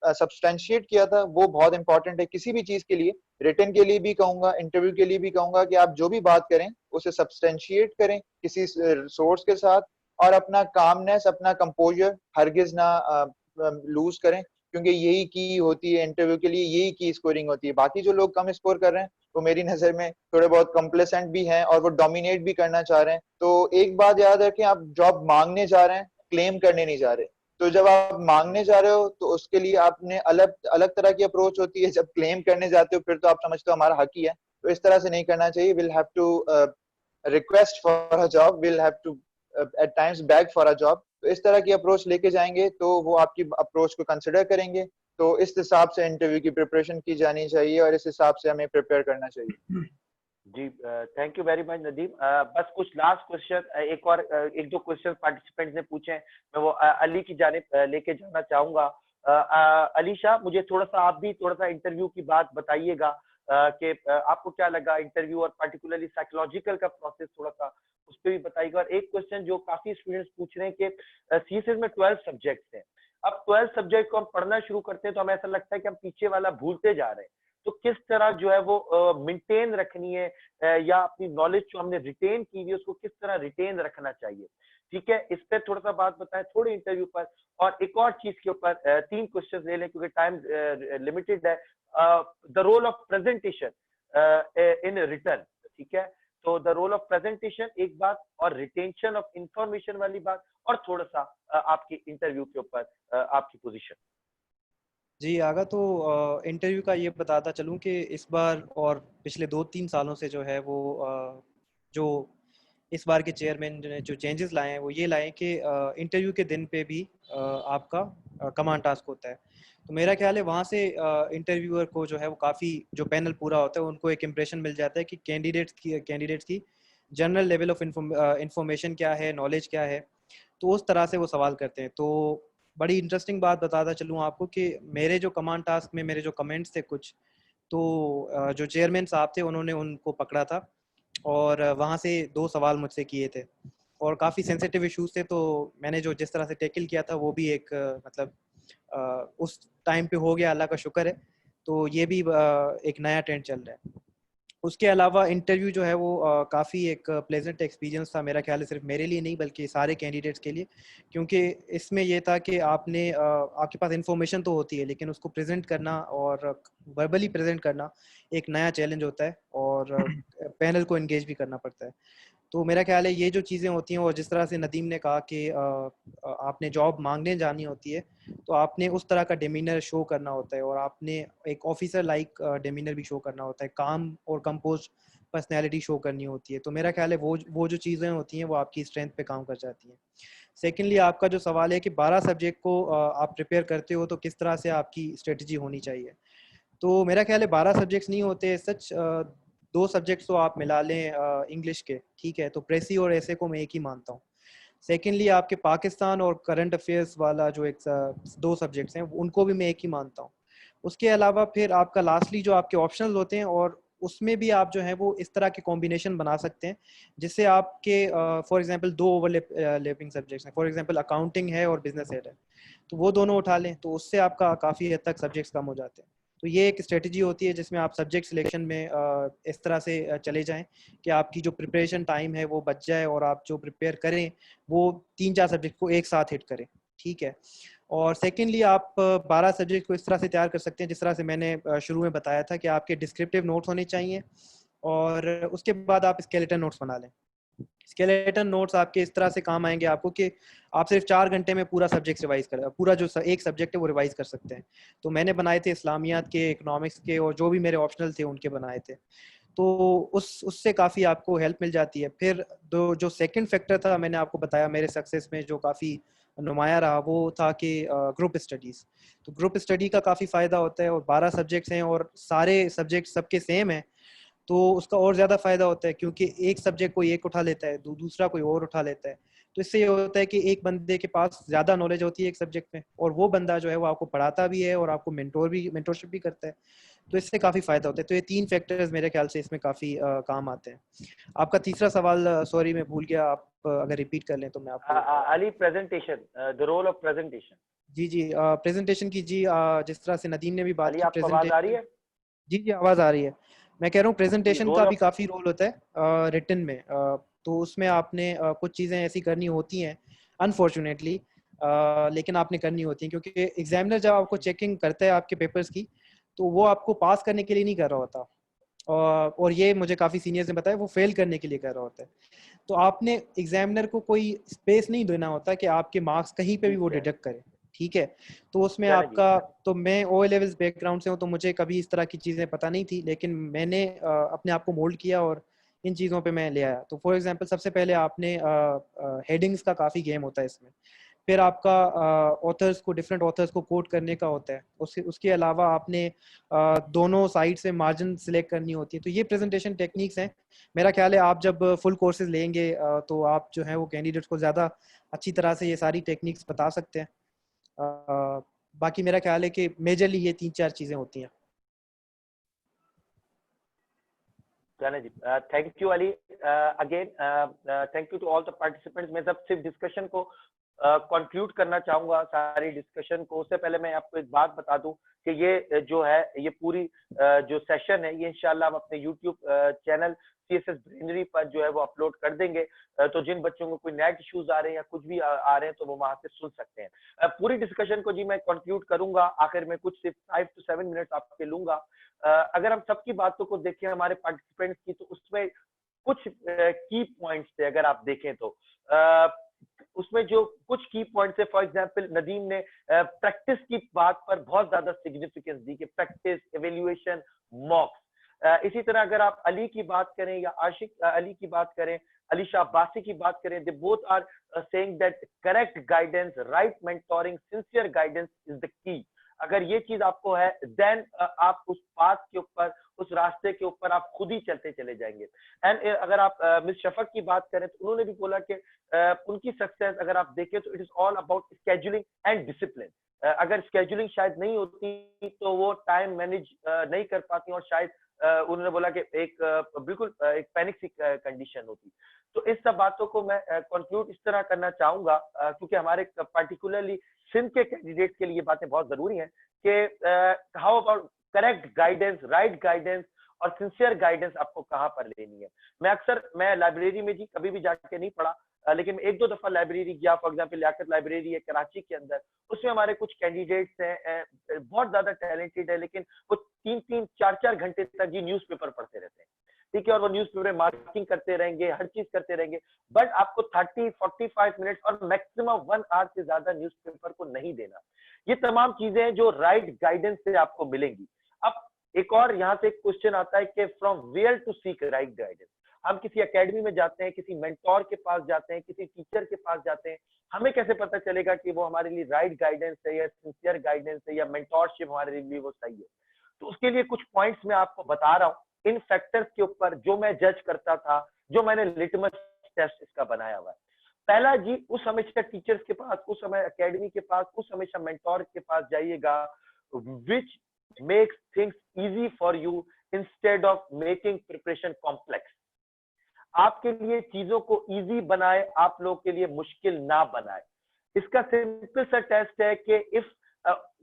सब्सटेंशिएट किया था वो बहुत इंपॉर्टेंट है किसी भी चीज के लिए। रिटर्न के लिए भी कहूंगा, इंटरव्यू के लिए भी कहूंगा कि आप जो भी बात करें उसे सब्सटेंशिएट करें किसी सोर्स के साथ, और अपना कामनेस, अपना कंपोजर हरगिज ना लूज करें, क्योंकि यही की होती है इंटरव्यू के लिए, यही की स्कोरिंग होती है। बाकी जो लोग कम स्कोर कर रहे हैं वो मेरी नजर में थोड़े बहुत कम्प्लेसेंट भी हैं और वो डोमिनेट भी करना चाह रहे हैं। तो एक बात याद रखें, आप जॉब मांगने जा रहे हैं, क्लेम करने नहीं जा रहे। तो जब आप मांगने जा रहे हो तो उसके लिए आपने अलग अलग तरह की अप्रोच होती है। जब क्लेम करने जाते हो फिर तो आप समझते हो हमारा हक ही है। तो इस तरह से नहीं करना चाहिए। Will have to request for a job, will have to at times beg for a job. तो इस तरह की अप्रोच लेके जाएंगे तो वो आपकी अप्रोच को कंसिडर करेंगे। तो इस हिसाब से इंटरव्यू की प्रिपरेशन की जानी चाहिए और इस हिसाब से हमें प्रिपेयर करना चाहिए। जी thank you very much Nadeem. बस कुछ लास्ट क्वेश्चन, एक और एक दो क्वेश्चन पार्टिसिपेंट्स ने पूछे हैं, मैं वो अली की जानिब लेके जाना चाहूंगा। अली शाह, मुझे थोड़ा सा आप भी थोड़ा सा इंटरव्यू की बात बताइएगा कि आपको क्या लगा इंटरव्यू, और पर्टिकुलरली साइकोलॉजिकल का प्रोसेस थोड़ा सा उस पर भी बताइएगा। और एक क्वेश्चन जो काफी स्टूडेंट्स पूछ रहे हैं कि सीएसएस में 12 सब्जेक्ट्स हैं, अब 12 सब्जेक्ट को हम पढ़ना शुरू करते हैं तो हमें ऐसा लगता है कि हम पीछे वाला भूलते जा रहे हैं। तो किस तरह जो है वो मेंटेन रखनी है, या अपनी नॉलेज जो हमने रिटेन की हुई है उसको किस तरह रिटेन रखना चाहिए, ठीक है, इस पर थोड़ा सा बात बताएं थोड़े इंटरव्यू पर। और एक और चीज के ऊपर 3 क्वेश्चन ले लें क्योंकि टाइम लिमिटेड है। The role of presentation in return, ठीक है, तो द रोल ऑफ प्रेजेंटेशन एक बात, और रिटेंशन ऑफ इंफॉर्मेशन वाली बात, और थोड़ा सा आपके इंटरव्यू के ऊपर आपकी पोजीशन। जी आगा, तो इंटरव्यू का ये बताता चलूँ कि इस बार और पिछले 2-3 सालों से जो है वो जो इस बार के चेयरमैन ने जो चेंजेस लाए हैं वो ये लाए हैं कि इंटरव्यू के दिन पे भी आपका कमांड टास्क होता है। तो मेरा ख्याल है वहाँ से इंटरव्यूअर को जो है वो काफ़ी, जो पैनल पूरा होता है उनको एक इम्प्रेशन मिल जाता है कि कैंडिडेट्स की जनरल लेवल ऑफ इंफॉर्मेशन क्या है, नॉलेज क्या है। तो उस तरह से वो सवाल करते हैं। तो बड़ी इंटरेस्टिंग बात बताता चलूँ आपको कि मेरे जो कमांड टास्क में मेरे जो कमेंट्स थे कुछ, तो जो चेयरमैन साहब थे उन्होंने उनको पकड़ा था और वहाँ से 2 सवाल मुझसे किए थे और काफ़ी सेंसिटिव इश्यूज थे। तो मैंने जो जिस तरह से टैकल किया था वो भी एक मतलब उस टाइम पे हो गया, अल्लाह का शुक्र है। तो ये भी एक नया ट्रेंड चल रहा है। उसके अलावा इंटरव्यू जो है वो काफ़ी एक प्लेजेंट एक्सपीरियंस था, मेरा ख्याल है सिर्फ मेरे लिए नहीं बल्कि सारे कैंडिडेट्स के लिए। क्योंकि इसमें ये था कि आपके पास इंफॉर्मेशन तो होती है लेकिन उसको प्रेजेंट करना और वर्बली प्रेजेंट करना एक नया चैलेंज होता है और पैनल को एंगेज भी करना पड़ता है। तो मेरा ख्याल है ये जो चीज़ें होती हैं, और जिस तरह से नदीम ने कहा कि आपने जॉब मांगने जानी होती है तो आपने उस तरह का डेमीनर शो करना होता है और आपने एक ऑफिसर लाइक डेमीनर भी शो करना होता है, काम और कंपोज पर्सनैलिटी शो करनी होती है। तो मेरा ख्याल है वो जो चीज़ें होती हैं वो आपकी स्ट्रेंथ पे काम कर जाती हैं। सेकेंडली, आपका जो सवाल है कि 12 सब्जेक्ट को आप प्रिपेयर करते हो तो किस तरह से आपकी स्ट्रेटजी होनी चाहिए। तो मेरा ख्याल है 12 सब्जेक्ट्स नहीं होते सच, 2 सब्जेक्ट्स तो आप मिला लें इंग्लिश के, ठीक है। तो प्रेसी और ऐसे को मैं एक ही मानता हूँ। सेकेंडली, आपके पाकिस्तान और करंट अफेयर्स वाला जो एक 2 सब्जेक्ट्स हैं उनको भी मैं एक ही मानता हूँ। उसके अलावा फिर आपका लास्टली जो आपके ऑप्शनल होते हैं, और उसमें भी आप जो है वो इस तरह के कॉम्बिनेशन बना सकते हैं जिससे आपके फॉर एग्जांपल 2 ओवरलैपिंग सब्जेक्ट्स हैं, फॉर एग्जांपल अकाउंटिंग है और बिजनेस हेड है, तो वो दोनों उठा लें तो उससे आपका काफ़ी हद तक सब्जेक्ट्स कम हो जाते हैं। तो ये एक स्ट्रेटजी होती है जिसमें आप सब्जेक्ट सिलेक्शन में इस तरह से चले जाएं कि आपकी जो प्रिपरेशन टाइम है वो बच जाए और आप जो प्रिपेयर करें वो 3-4 सब्जेक्ट को एक साथ हिट करें, ठीक है। और सेकेंडली, आप 12 सब्जेक्ट को इस तरह से तैयार कर सकते हैं जिस तरह से मैंने शुरू में बताया था कि आपके डिस्क्रिप्टिव नोट्स होने चाहिए और उसके बाद आप स्केलेटन नोट्स बना लें। स्केलेटन नोट्स आपके इस तरह से काम आएंगे आपको कि आप सिर्फ 4 घंटे में पूरा सब्जेक्ट रिवाइज कर, पूरा जो एक सब्जेक्ट है वो रिवाइज कर सकते हैं। तो मैंने बनाए थे इस्लामियात के, इकोनॉमिक्स के, और जो भी मेरे ऑप्शनल थे उनके बनाए थे। तो उससे काफ़ी आपको हेल्प मिल जाती है। फिर जो सेकंड फैक्टर था मैंने आपको बताया मेरे सक्सेस में जो काफ़ी नुमाया रहा, वो था कि ग्रुप स्टडीज़। तो ग्रुप स्टडी का काफ़ी फ़ायदा होता है और 12 सब्जेक्ट्स हैं और सारे सब्जेक्ट सबके सेम हैं, तो उसका और ज़्यादा फ़ायदा होता है क्योंकि एक सब्जेक्ट कोई एक उठा लेता है, दूसरा कोई और उठा लेता है। तो इससे ये होता है कि एक बंदे के पास ज़्यादा नॉलेज होती है एक सब्जेक्ट में, और वो बंदा जो है वो आपको पढ़ाता भी है और आपको मेंटोरशिप भी करता है। तो इससे काफ़ी फ़ायदा होता है। तो ये 3 फैक्टर्स मेरे ख्याल से इसमें काफ़ी काम आते हैं। आपका तीसरा सवाल सॉरी मैं भूल गया, आप अगर रिपीट कर लें तो मैं आपको Ali, presentation, the role of presentation. जी, जी, प्रेज़ेंटेशन की जी, जिस तरह से नदीम ने भी बात Ali, की आपको आवाज आ रही प्रेज़ेंटेशन। है? जी, जी, आवाज़ आ रही है। मैं कह रहा हूँ जी, प्रेज़ेंटेशन का रोल भी ऑफ काफ़ी रोल होता है रिटन में। तो उसमें आपने कुछ चीज़ें ऐसी करनी होती हैं अनफॉर्चुनेटली, लेकिन आपने करनी होती हैं क्योंकि एग्ज़ामिनर जब आपको चेकिंग करता है आपके पेपर्स की, तो वो आपको पास करने के लिए नहीं कर रहा होता। और ये मुझे काफ़ी सीनियर्स ने बताया, वो फेल करने के लिए कर रहा होता है। तो आपने एग्जामिनर को कोई स्पेस नहीं देना होता कि आपके मार्क्स कहीं पे भी वो ठीक है, डिडक्ट करे, ठीक है। तो उसमें चले जी। आपका, तो मैं ओ लेवल्स बैकग्राउंड से हूँ तो मुझे कभी इस तरह की चीज़ें पता नहीं थी, लेकिन मैंने अपने आप को मोल्ड किया और इन चीज़ों पे मैं ले आया। तो फॉर एग्जांपल सबसे पहले आपने हेडिंग्स का काफ़ी गेम होता है इसमें। फिर आपका ऑथर्स को, डिफरेंट ऑथर्स को कोट करने का होता है। उसके उसके अलावा आपने दोनों साइड से मार्जिन सिलेक्ट करनी होती है। तो ये प्रेजेंटेशन टेक्निक्स हैं। मेरा ख्याल है आप जब फुल कोर्सेज लेंगे तो आप जो है वो कैंडिडेट्स को ज़्यादा अच्छी तरह से ये सारी टेक्निक्स बता सकते हैं। बाकी मेरा ख्याल है कि मेजरली ये 3-4 चीज़ें होती हैं। चले जी। Thank you Ali. Again thank you to all the participants. मैं सब सिर्फ डिस्कशन को कंक्लूड करना चाहूंगा, सारी डिस्कशन को। उससे पहले मैं आपको एक बात बता दूं कि ये जो है ये पूरी जो सेशन है ये इंशाल्लाह हम अपने यूट्यूब चैनल सीएसएस ब्रेनरी पर जो है वो अपलोड कर देंगे। तो जिन बच्चों को कोई नेट इश्यूज आ रहे हैं या कुछ भी आ रहे हैं तो वो वहां से सुन सकते हैं। पूरी डिस्कशन को जी मैं कंक्लूड करूंगा आखिर में कुछ सिर्फ 5 to 7 मिनट्स आपके लूंगा। अगर हम सबकी बातों को देखें हमारे पार्टिसिपेंट्स की, तो उसमें कुछ की पॉइंट्स थे अगर आप देखें तो। उसमें जो कुछ की पॉइंट्स है, फॉर एग्जांपल नदीम ने प्रैक्टिस की बात पर बहुत ज्यादा सिग्निफिकेंस दी कि प्रैक्टिस, एवेल्युएशन, मॉक्स। इसी तरह अगर आप अली की बात करें या आशिक अली की बात करें, अली शाह अब्बासी की बात करें, they both are saying that correct guidance, right mentoring, sincere guidance is the key. अगर ये चीज आपको है, देन आप उस पाथ के ऊपर, उस रास्ते के ऊपर आप खुद ही चलते चले जाएंगे। एंड अगर आप मिस शफक की बात करें तो उन्होंने भी बोला कि उनकी सक्सेस अगर आप देखें तो it is all about scheduling and discipline. अगर स्केड्यूलिंग शायद नहीं होती तो वो टाइम मैनेज नहीं कर पाती, और शायद उन्होंने बोला कि एक बिल्कुल एक पैनिक सी कंडीशन होती। तो इस सब बातों को मैं कंक्लूड इस तरह करना चाहूंगा, क्योंकि हमारे पार्टिकुलरली सिंध के कैंडिडेट के लिए ये बातें बहुत जरूरी हैं कि how about correct guidance, right guidance और सिंसियर गाइडेंस आपको कहाँ पर लेनी है। मैं लाइब्रेरी में जी कभी भी जाके नहीं पढ़ा, लेकिन एक दो दफा लाइब्रेरी गया, फॉर एग्जांपल लियाकत लाइब्रेरी है कराची के अंदर, उसमें हमारे कुछ कैंडिडेट्स हैं बहुत ज्यादा टैलेंटेड है, लेकिन वो 3-3, 4-4 घंटे तक जी न्यूज़पेपर पढ़ते रहते हैं, ठीक है, और वो न्यूज़पेपर में मार्किंग करते रहेंगे, हर चीज करते रहेंगे, बट आपको 30-45 मिनट और मैक्सिमम 1 आवर से ज्यादा न्यूज़पेपर को नहीं देना। ये तमाम चीजें जो राइट गाइडेंस से आपको मिलेंगी। अब एक और यहाँ से क्वेश्चन आता है कि from where to seek right guidance. हम किसी एकेडमी में जाते हैं, किसी मेंटोर के पास जाते हैं, किसी टीचर के पास जाते हैं, हमें कैसे पता चलेगा कि वो हमारे लिए राइट गाइडेंस है या सिंसियर गाइडेंस है या मेंटोरशिप हमारे लिए वो सही है। तो उसके लिए कुछ पॉइंट्स मैं आपको बता रहा हूँ इन फैक्टर्स के ऊपर जो मैं जज करता था, जो मैंने लिटमस टेस्ट इसका बनाया हुआ है। पहला जी, उस हमेशा टीचर्स के पास, उस समय एकेडमी के पास, उस हमेशा मेंटोर के पास जाइएगा which makes things easy for you instead of making preparation complex. आपके लिए चीजों को इजी बनाए, आप लोगों के लिए मुश्किल ना बनाए। इसका सिंपल सा टेस्ट है कि इफ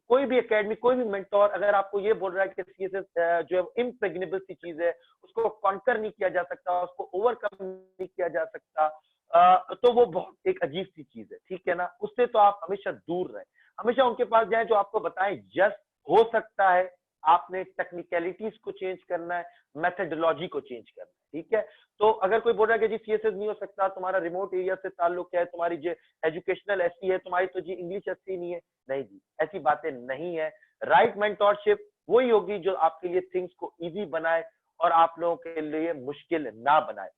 कोई भी एकेडमी, कोई भी मेंटोर अगर आपको ये बोल रहा है कि सीएसएस जो है इम्प्रेग्नेबल सी चीज है, उसको कॉन्कर नहीं किया जा सकता, उसको ओवरकम नहीं किया जा सकता, तो वो बहुत एक अजीब सी चीज है, ठीक है ना। उससे तो आप हमेशा दूर रहें, हमेशा उनके पास जाएं जो आपको बताएं जस्ट हो सकता है, आपने टेक्निकलिटीज को चेंज करना है, मेथडोलॉजी को चेंज करना है, ठीक है। तो अगर कोई बोल रहा है कि जी सीएसएस नहीं हो सकता, तुम्हारा रिमोट एरिया से ताल्लुक है, तुम्हारी जो एजुकेशनल ऐसी है, तुम्हारी तो जी इंग्लिश अच्छी नहीं है, नहीं जी, ऐसी बातें नहीं है। राइट मेंटोरशिप वही होगी जो आपके लिए थिंग्स को इजी बनाए और आप लोगों के लिए मुश्किल ना बनाए।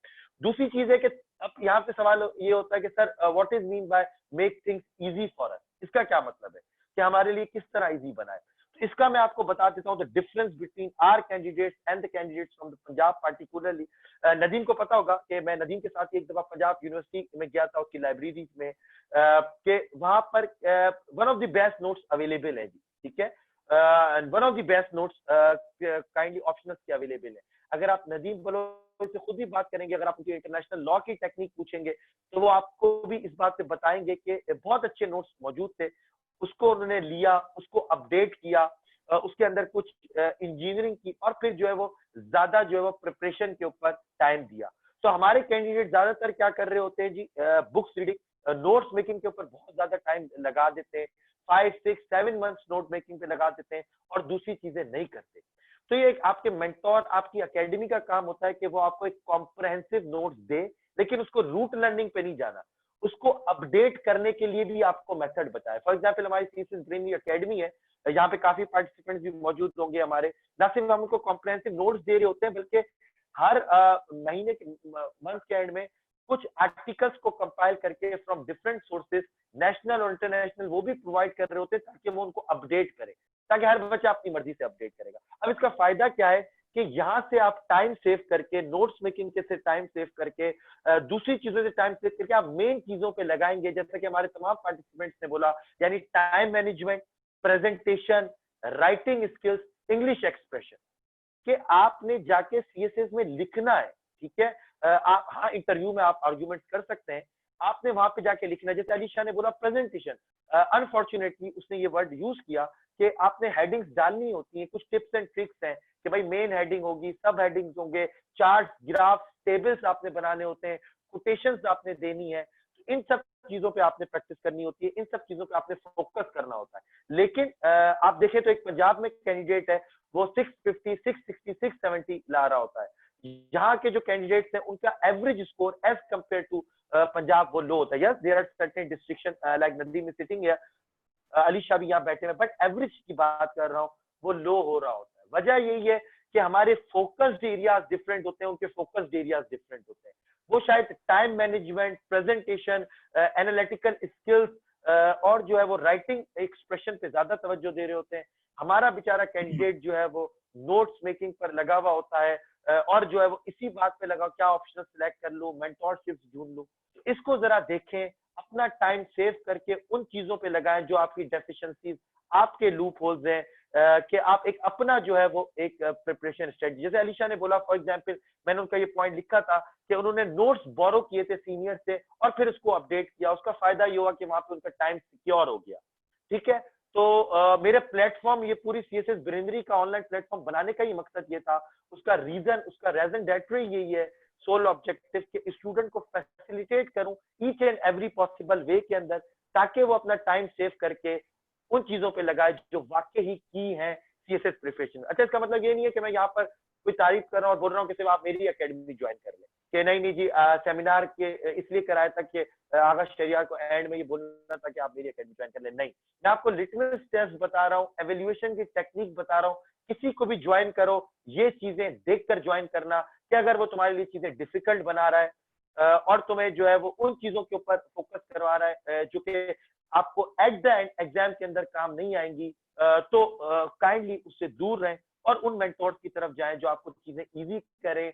दूसरी चीज है कि अब यहाँ पे सवाल ये होता है कि sir what is mean by make things easy for us, इसका क्या मतलब है कि हमारे लिए किस तरह इजी बनाए। तो इसका मैं आपको बता देता हूँ the difference between our candidates and the candidates from the Punjab particularly. Nadeem को पता होगा कि मैं नदीम के साथ एक दफा पंजाब यूनिवर्सिटी में गया था, उसकी लाइब्रेरी में, कि वहां पर one of the best notes available है जी, ठीक है, one of the best notes kindly optional के अवेलेबल है। अगर आप नदीम बलोच से खुद भी बात करेंगे, अगर आप उनके इंटरनेशनल लॉ की टेक्निक पूछेंगे तो वो आपको भी इस बात से बताएंगे कि बहुत अच्छे नोट्स मौजूद थे, उसको उन्होंने लिया, उसको अपडेट किया, उसके अंदर कुछ इंजीनियरिंग की, और फिर जो है वो ज्यादा जो है वो प्रिपरेशन के ऊपर टाइम दिया। तो हमारे कैंडिडेट ज्यादातर क्या कर रहे होते हैं जी, बुक्स रीडिंग, नोट्स मेकिंग के ऊपर बहुत ज्यादा टाइम लगा देते हैं, 5-6-7 मंथ्स नोट मेकिंग पे लगा देते हैं और दूसरी चीजें नहीं करते। तो ये एक आपके मेंटोर, आपकी एकेडमी का काम होता है कि वो आपको एक कॉम्प्रहेंसिव नोट्स दे, लेकिन उसको रूट लर्निंग पे नहीं जाना, उसको अपडेट करने के लिए भी आपको मेथड बताए। फॉर एग्जांपल हमारी सीएसएस ब्रेनरी एकेडमी है, यहाँ पे काफी पार्टिसिपेंट्स भी मौजूद होंगे हमारे, ना सिर्फ हम उनको कॉम्प्रहेंसिव नोट्स दे रहे होते हैं, बल्कि हर महीने के मंथ के एंड में कुछ आर्टिकल्स को कंपाइल करके फ्रॉम डिफरेंट सोर्सेज, नेशनल और इंटरनेशनल, वो भी प्रोवाइड कर रहे होते हैं ताकि वो उनको अपडेट करें, ताकि हर बच्चा अपनी मर्जी से अपडेट करेगा। अब इसका फायदा क्या है कि यहाँ से आप टाइम सेव करके, नोट्स मेकिंग के से टाइम सेव करके, दूसरी चीजों से टाइम सेव करके आप मेन चीजों पे लगाएंगे, जैसे कि हमारे तमाम पार्टिसिपेंट्स ने बोला, यानी time management, presentation, writing skills, English expression, कि आपने जाके सीएसएस में लिखना है, ठीक है। आप हाँ इंटरव्यू में आप आर्ग्यूमेंट कर सकते हैं, आपने वहां पे जाके लिखना है। जैसे अली शाह ने बोला प्रेजेंटेशन, अनफॉर्चुनेटली उसने ये वर्ड यूज किया कि आपने हेडिंग्स डालनी होती हैं, कुछ टिप्स एंड ट्रिक्स हैं कि भाई मेन हेडिंग होगी, सब हेडिंग्स होंगे, चार्ट, ग्राफ, टेबल्स आपने बनाने होते हैं, कोटेशंस आपने देनी है। तो इन सब चीजों पे आपने प्रैक्टिस करनी होती है, इन सब चीजों पे आपने फोकस करना होता है। लेकिन आप देखें तो एक पंजाब में कैंडिडेट है, वो 650, 660, 670 ला रहा होता है। यहाँ के जो कैंडिडेट्स हैं उनका average score as compare to Punjab वो लो होता है. Yes, there are certain distinction like Nadeem is sitting here, Ali Shah भी यहाँ बैठे हैं, बट एवरेज की बात कर रहा हूँ, वो लो हो रहा होता है. वजह यही है कि हमारे फोकस्ड एरियाज डिफरेंट होते हैं, उनके फोकस्ड एरियाज डिफरेंट होते हैं. वो शायद time management, presentation, analytical skills और जो है वो राइटिंग एक्सप्रेशन पे ज्यादा तवज्जो दे रहे होते हैं. हमारा बेचारा कैंडिडेट जो है वो नोट्स मेकिंग पर लगा हुआ होता है और जो है वो इसी बात पे लगा क्या ऑप्शन सिलेक्ट कर लूं, मेंटोरशिप ढूंढ लूं. तो इसको जरा देखें, अपना टाइम सेव करके उन चीजों पे लगाएं जो आपकी डेफिशिएंसीज, आपके लूप होल्स हैं, कि आप एक अपना जो है वो एक प्रिपरेशन स्ट्रेटजी, जैसे अलीशा ने बोला फॉर एग्जांपल, मैंने उनका ये पॉइंट लिखा था कि उन्होंने नोट्स बोरो किए थे सीनियर से और फिर उसको अपडेट किया. उसका फायदा ये हुआ कि वहां पे उनका टाइम सिक्योर हो गया. ठीक है, तो मेरे प्लेटफॉर्म, ये पूरी सीएसएस ब्रेनरी का ऑनलाइन प्लेटफॉर्म बनाने का ही मकसद ये था. उसका रीजन, उसका रेजन डेटरी यही है, सोल ऑब्जेक्टिव के स्टूडेंट को फैसिलिटेट करूं each and every possible way के अंदर, ताकि वो अपना टाइम सेव करके उन चीजों पे लगाए जो वाकई ही की है सीएसएस प्रिपरेशन. अच्छा, इसका मतलब ये नहीं है कि मैं यहाँ पर कोई तारीफ कर रहा हूँ और बोल रहा हूँ कि सिर्फ आप मेरी एकेडमी ज्वाइन कर लें, कि नहीं जी सेमिनार के इसलिए कराया था कि आगा शहरियार को एंड में ये बोलना था कि आप मेरी एकेडमी ज्वाइन कर लें. नहीं, मैं आपको लिटमस टेस्ट बता रहा हूँ, एवेल्युएशन की टेक्निक बता रहा हूँ. किसी को भी ज्वाइन करो, ये चीजें देखकर ज्वाइन करना कि अगर वो तुम्हारे लिए चीजें डिफिकल्ट बना रहा है और तुम्हें जो है वो उन चीजों के ऊपर फोकस करवा रहा है जो कि आपको एट द एंड एग्जाम के अंदर काम नहीं आएंगी, तो काइंडली उससे दूर रहें और उन मेंटोर्स की तरफ जाएं जो आपको चीजें इजी करें,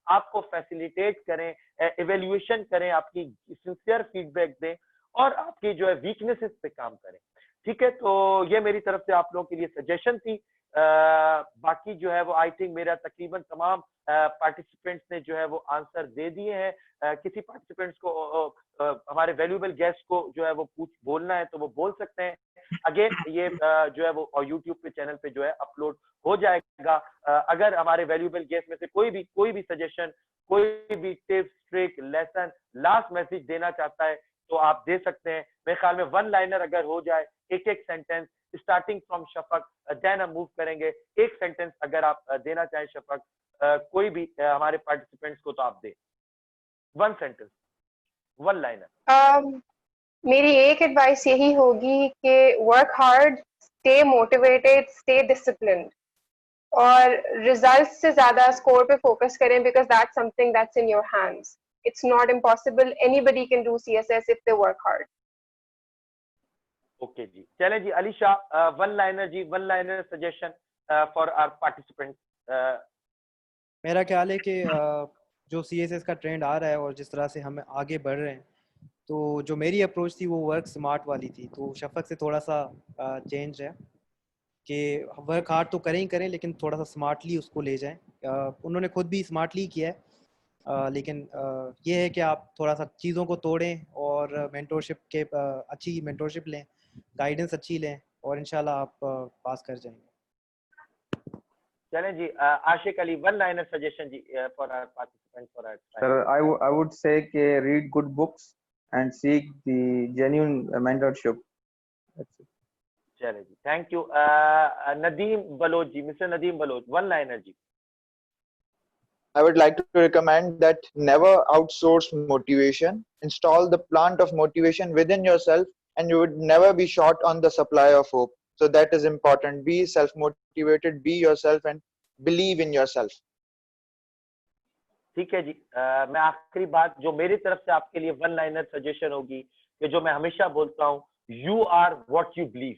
आपको फैसिलिटेट करें, इवेल्युएशन करें, आपकी सिंसियर फीडबैक दें और आपकी जो है वीकनेसेस पे काम करें. ठीक है, तो ये मेरी तरफ से आप लोगों के लिए सजेशन थी. बाकी जो है वो आई थिंक मेरा तकरीबन तमाम पार्टिसिपेंट्स ने जो है वो आंसर दे दिए हैं. किसी पार्टिसिपेंट्स को हमारे वैल्यूएबल गेस्ट को जो है वो बोलना है तो वो बोल सकते हैं. अगेन ये जो है वो यूट्यूब पे चैनल पे जो है अपलोड हो जाएगा. अगर हमारे वैल्यूएबल गेस्ट में से कोई भी सजेशन, कोई भी tips, trick, lesson, last message देना चाहता है तो आप दे सकते हैं. मेरे ख्याल में वन लाइनर अगर हो जाए, एक एक sentence starting from Shafaq, then हम मूव करेंगे. एक सेंटेंस अगर आप देना चाहें शफक, कोई भी हमारे पार्टिसिपेंट्स को, तो आप दे वन सेंटेंस, वन लाइनर. मेरी एक एडवाइस यही होगी कि work hard, stay motivated, stay disciplined और रिजल्ट से ज्यादा स्कोर पे फोकस करें, because that's something that's in your hands. It's not impossible. Anybody can do CSS if they work hard. Okay जी, चलें जी. अलीशा, वन लाइनर जी, one liner suggestion for our participants. मेरा ख्याल है कि जो सीएसएस का ट्रेंड आ रहा है और जिस तरह से हम आगे बढ़ रहे हैं, तो जो मेरी अप्रोच थी वो वर्क स्मार्ट वाली थी. तो शफक से थोड़ा सा चेंज है कि वर्क हार्ड तो करें ही करें, लेकिन थोड़ा सा स्मार्टली उसको ले जाएं. उन्होंने खुद भी स्मार्टली किया है, लेकिन ये है कि आप थोड़ा सा चीज़ों को तोड़ें और मेंटोरशिप के अच्छी मेंटोरशिप लें, गाइडेंस अच्छी लें और इंशाल्लाह आप पास कर जाएंगे. चलें जी, Ashiq Ali, one liner suggestion जी for our participants for our. Sir, I would say कि read good books and seek the genuine mentorship. That's it. चलें जी, thank you. Nadeem Baloch ji, mister Nadeem Baloch, one liner जी. I would like to recommend that never outsource motivation. Install the plant of motivation within yourself, and you would never be short on the supply of hope. So that is important. Be self-motivated, be yourself, and believe in yourself. ठीक है जी. मैं आखिरी बात जो मेरी तरफ से आपके लिए वन लाइनर सजेशन होगी कि जो मैं हमेशा बोलता हूँ, you are what you believe.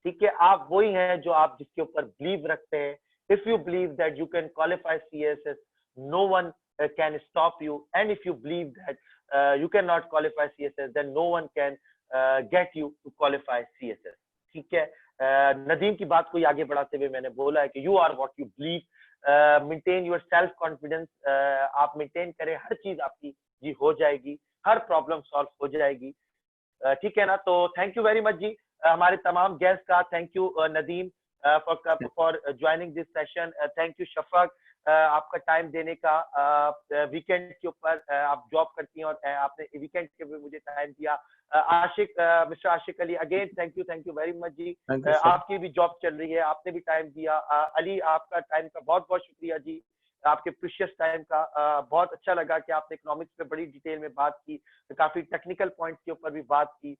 ठीक है, आप वही हैं जो आप जिसके ऊपर बिलीव रखते हैं. If you believe that you can qualify CSS, no one can stop you. And if you believe that you cannot qualify CSS, then no one can get you to qualify CSS. ठीक है, नदीम की बात को आगे बढ़ाते हुए मैंने बोला है कि you are what you believe. Maintain your self confidence. आप मेंटेन करें, हर चीज आपकी जी हो जाएगी, हर प्रॉब्लम सॉल्व हो जाएगी. ठीक है ना. तो थैंक यू वेरी मच जी. हमारे तमाम गेस्ट का thank you. Nadeem for joining this session. Thank you Shafaq, आपका टाइम देने का. वीकेंड के ऊपर आप जॉब करती हैं और आपने वीकेंड के भी मुझे टाइम दिया. Ashiq, mister Ashiq Ali, again thank you very much जी. आपकी भी जॉब चल रही है, आपने भी टाइम दिया. अली, आपका टाइम का बहुत बहुत शुक्रिया जी. आपके प्रीशियस टाइम का। बहुत अच्छा लगा कि आपने इकोनॉमिक्स पे बड़ी डिटेल में बात की, काफी टेक्निकल पॉइंट्स के ऊपर भी बात की।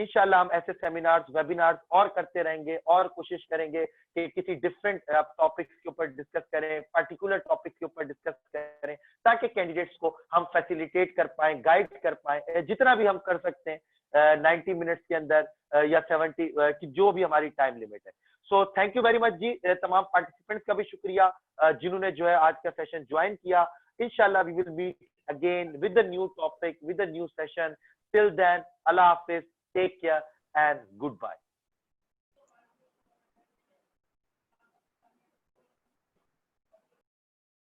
इंशाल्लाह हम ऐसे सेमिनार्स, वेबिनार्स और करते रहेंगे और कोशिश करेंगे कि किसी डिफरेंट टॉपिक्स के ऊपर डिस्कस करें, पर्टिकुलर टॉपिक के ऊपर डिस्कस करें, ताकि कैंडिडेट्स को हम फैसिलिटेट कर पाए, गाइड कर पाए, जितना भी हम कर सकते हैं 90 मिनट्स के अंदर या 70 की जो भी हमारी टाइम लिमिट है। So thank you very much जी। तमाम पार्टिसिपेंट्स का भी शुक्रिया जिन्होंने जो है आज का सेशन ज्वाइन किया। इंशाल्लाह we will meet again with a new topic, with a new session. Till then, अल्लाह हाफिज, take care and good bye.